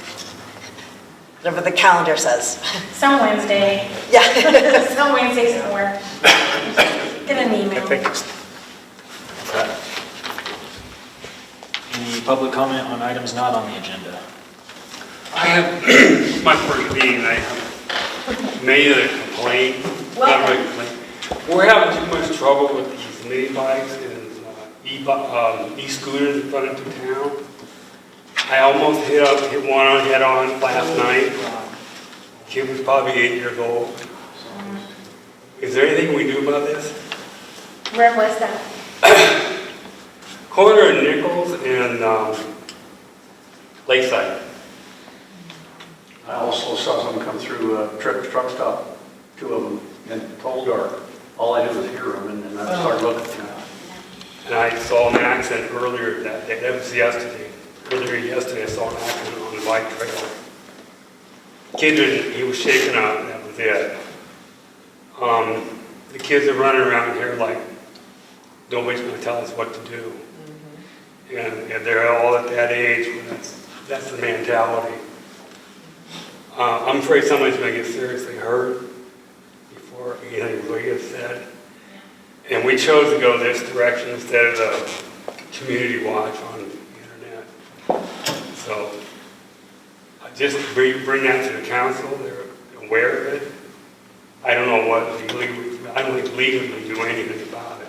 Whatever the calendar says. Some Wednesday. Yeah. Some Wednesday somewhere. Get an I email. think it's Okay. Any public comment on items not on the agenda? I have, my first meeting, I have made a complaint, not really a complaint. We're having too much trouble with these mini bikes and e-scooters in front of town. I almost hit one on head on last night. Kid was probably 8 years old. Is there anything we do about this? Where was that? Corner of Nichols and Lakeside. I also saw someone come through a truck stop, two of them, in total dark. All I did was hear them, and then I started looking at them. And I saw an accident earlier that day, that was yesterday. Earlier yesterday, I saw an accident on the bike trail. Kid, he was shaken up, that was it. The kids are running around here like nobody's going to tell us what to do. And they're all at that age, that's the mentality. I'm afraid somebody's going to get seriously hurt before anything really gets said. And we chose to go this direction instead of the community watch on the internet. So I just bring that to the council, they're aware of it. I don't know what legally, I don't legally do anything about it,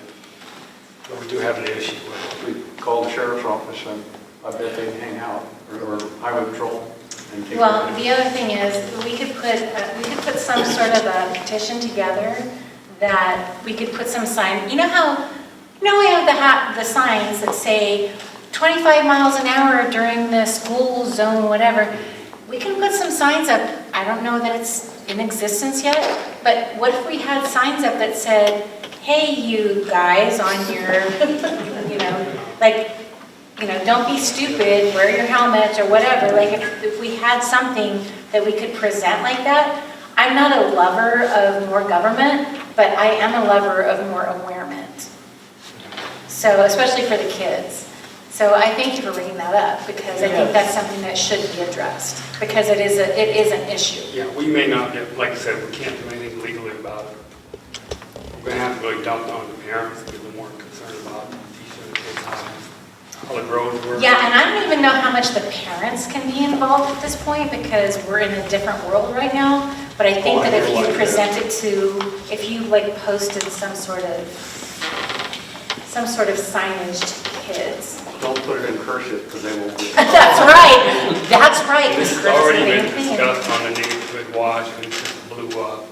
but we do have an issue with it. We called the sheriff's office and I bet they'd hang out, or highway patrol. And take Well, care of it. the other thing is, we could put some sort of a petition together that we could put some sign, you know how, we have the signs that say 25 miles an hour during the school zone, whatever. We can put some signs up, I don't know that it's in existence yet, but what if we had signs up that said, hey, you guys on your, don't be stupid, wear your helmets or whatever. Like if we had something that we could present like that. I'm not a lover of more government, but I am a lover of more awareness. So, especially for the kids. So I thank you for bringing that up, because I think that's something that should be addressed, because it is an issue. Yeah, we may not get, like I said, we can't do anything legally about it. We're gonna have to really dump on the parents, because they're more concerned about teaching the kids how the roads work. Yeah, and I don't even know how much the parents can be involved at this point, because we're in a different world right now. But I think that if you present it if you posted some sort of signage to kids. Don't put it in cursive, because they won't. That's right. This has already been discussed on the neighborhood watch, and it just blew up.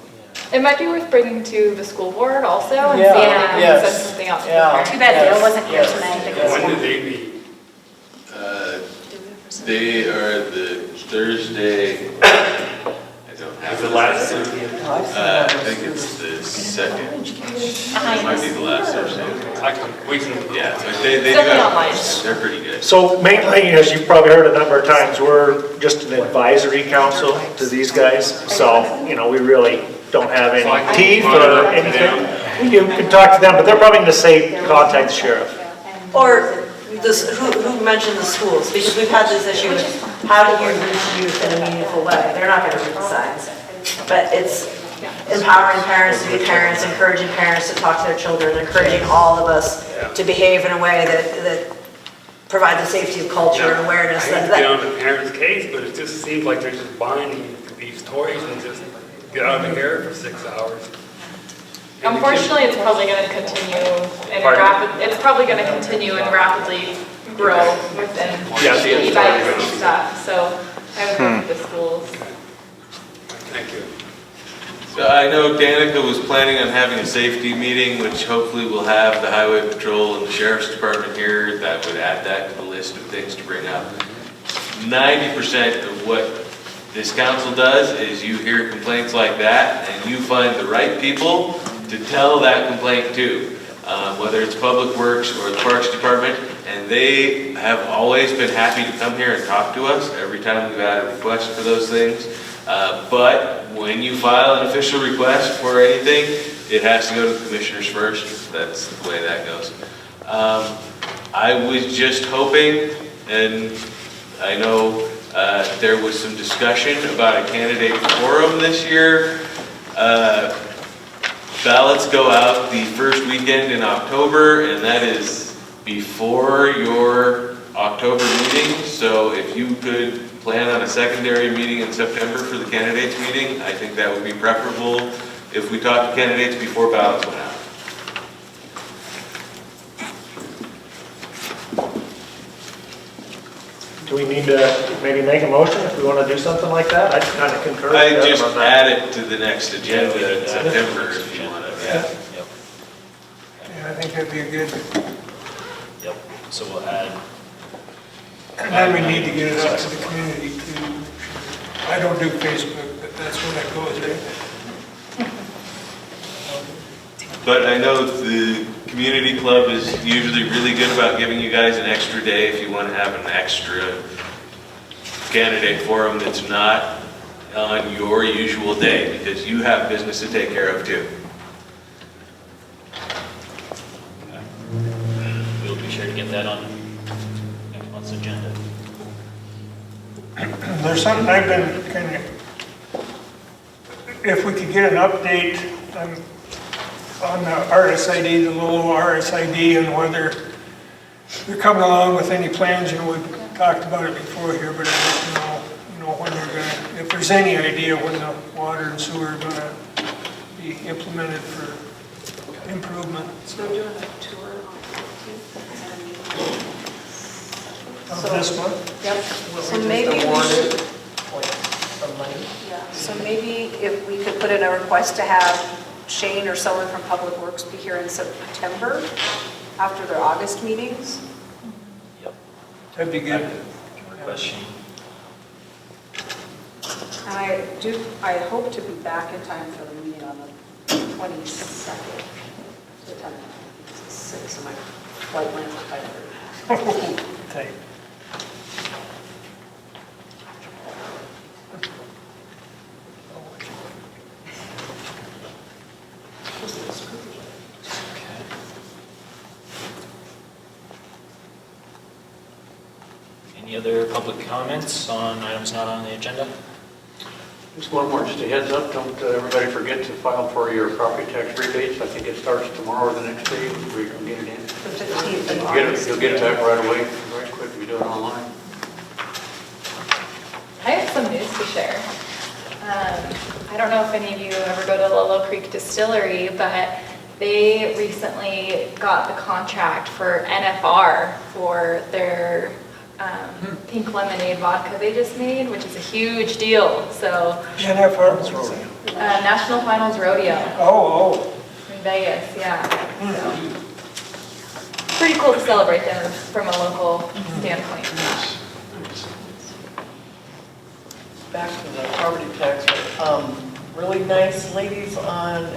It might be worth bringing to the school board also and Yeah, see if they can set something out to the parents. Too bad Dale wasn't here tonight. When did they meet? They are the Thursday, I don't have The last Thursday. I think it's the second. It might be the last Thursday. We can. Yeah, but they do Definitely have, online. they're pretty good. So mainly, as you've probably heard a number of times, we're just an advisory council to these guys. So, we really don't have any teeth or anything. You can talk to them, but they're probably going to say, contact the sheriff. Or who mentioned the schools? Because we've had this issue with how do you reach youth in a meaningful way? They're not going to read the signs. But it's empowering parents to be parents, encouraging parents to talk to their children, encouraging all of us to behave in a way that provides the safety of culture and awareness. I hate to get on the parents' case, but it just seems like they're just buying these toys and just get out of here for 6 hours. Unfortunately, it's probably going to continue and rapidly grow within the e-bikes and stuff. So I would look at the schools. Thank you. So I know Danica was planning on having a safety meeting, which hopefully we'll have the highway patrol and the sheriff's department here. That would add that to the list of things to bring up. 90% of what this council does is you hear complaints like that, and you find the right people to tell that complaint to, whether it's Public Works or the Parks Department, and they have always been happy to come here and talk to us every time we've had a request for those things. But when you file an official request for anything, it has to go to the commissioners first. That's the way that goes. I was just hoping, and I know there was some discussion about a candidate forum this year. Ballots go out the first weekend in October, and that is before your October meeting. So if you could plan on a secondary meeting in September for the candidates meeting, I think that would be preferable if we talk to candidates before ballots went out. Do we need to maybe make a motion if we want to do something like that? I kind of concur with I Devin just on that. add it to the next agenda in September if you want to. Yep. Yeah, I think that'd be a good, Yep. So we'll add. and then we need to get it out to the community too. I don't do Facebook, but that's where that goes, right? But I know the community club is usually really good about giving you guys an extra day if you want to have an extra candidate forum that's not on your usual day, because you have business to take care of too. We'll be sure to get that on next month's agenda. There's something I've been kind of, if we could get an update on the RSID, the Lolo RSID, and whether they're coming along with any plans. We've talked about it before here, but I'd like to know when they're gonna, if there's any idea when the water and sewer are gonna be implemented for improvement. So we're doing a tour on Of this one? Yep. So maybe so maybe if we could put in a request to have Shane or someone from Public Works be here in September after their August meetings. That'd be good. Question. And I hope to be back in time for the meeting on the 22nd. So time, it's 6, and my flight lands at 5:30. Tight. Any other public comments on items not on the agenda? Just one more, just a heads up, don't everybody forget to file for your property tax rebates. I think it starts tomorrow or the next day, we can get it in. The 15th of August. You'll get it back right away, right quick, we do it online. I have some news to share. I don't know if any of you ever go to Lolo Creek Distillery, but they recently got the contract for NFR for their pink lemonade vodka they just made, which is a huge deal. So NFR, what's wrong? National Finals Rodeo Oh, in Vegas, yeah. So, pretty cool to celebrate them from a local standpoint. Back to the property tax rate. Really nice ladies on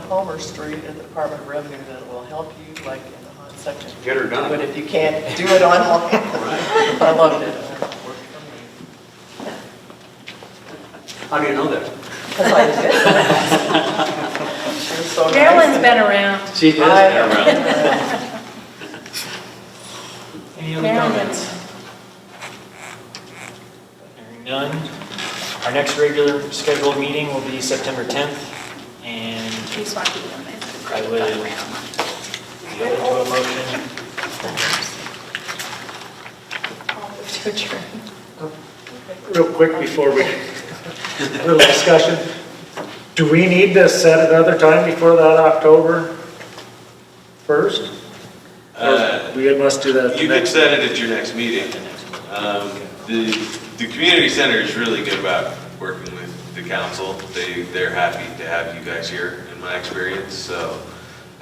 Palmer Street at the Department of Revenue that will help you like in a hot second. Get her done. But if you can't do it online, I loved it. How do you know that? Because I did. She was so nice. Marilyn's been around. She has been around. Any other comments? Hearing none. Our next regular scheduled meeting will be September 10th, and I would be open to a motion. I'll move to adjourn. Real quick before we, a little discussion. Do we need to set another time before that October 1st? We must do that. You can set it at your next meeting. The community center is really good about working with the council. They're happy to have you guys here, in my experience, so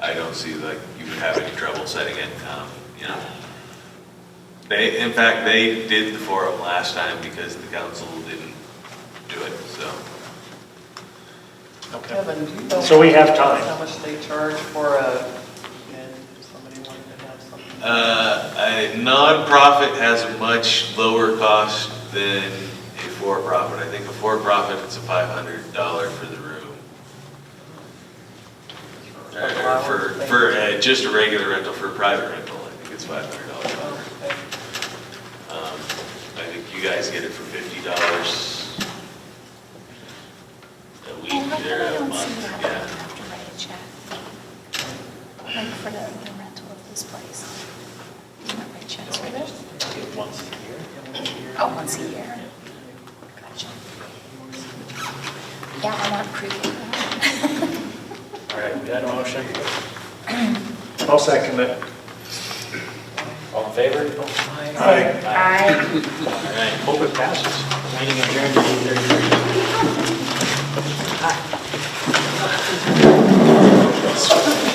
I don't see like you would have any trouble setting it. You know, in fact, they did the forum last time because the council didn't do it, so. Kevin, do you know So we have time. how much they charge for a, if somebody wanted to have something? A nonprofit has a much lower cost than a for-profit. I think a for-profit, it's a $500 for the room. For just a regular rental, for a private rental, I think it's $500. I think you guys get it for $50 a week or a month, yeah. Have to write a check. Like for the rental of this place. You don't write checks for this? Once a year. Oh, once a year. Gotcha. Yeah, I want proof. All right, we got a motion. I'll second it. All in favor? Aye. Aye. All right, Hope it passes. meeting adjourned at 8:33.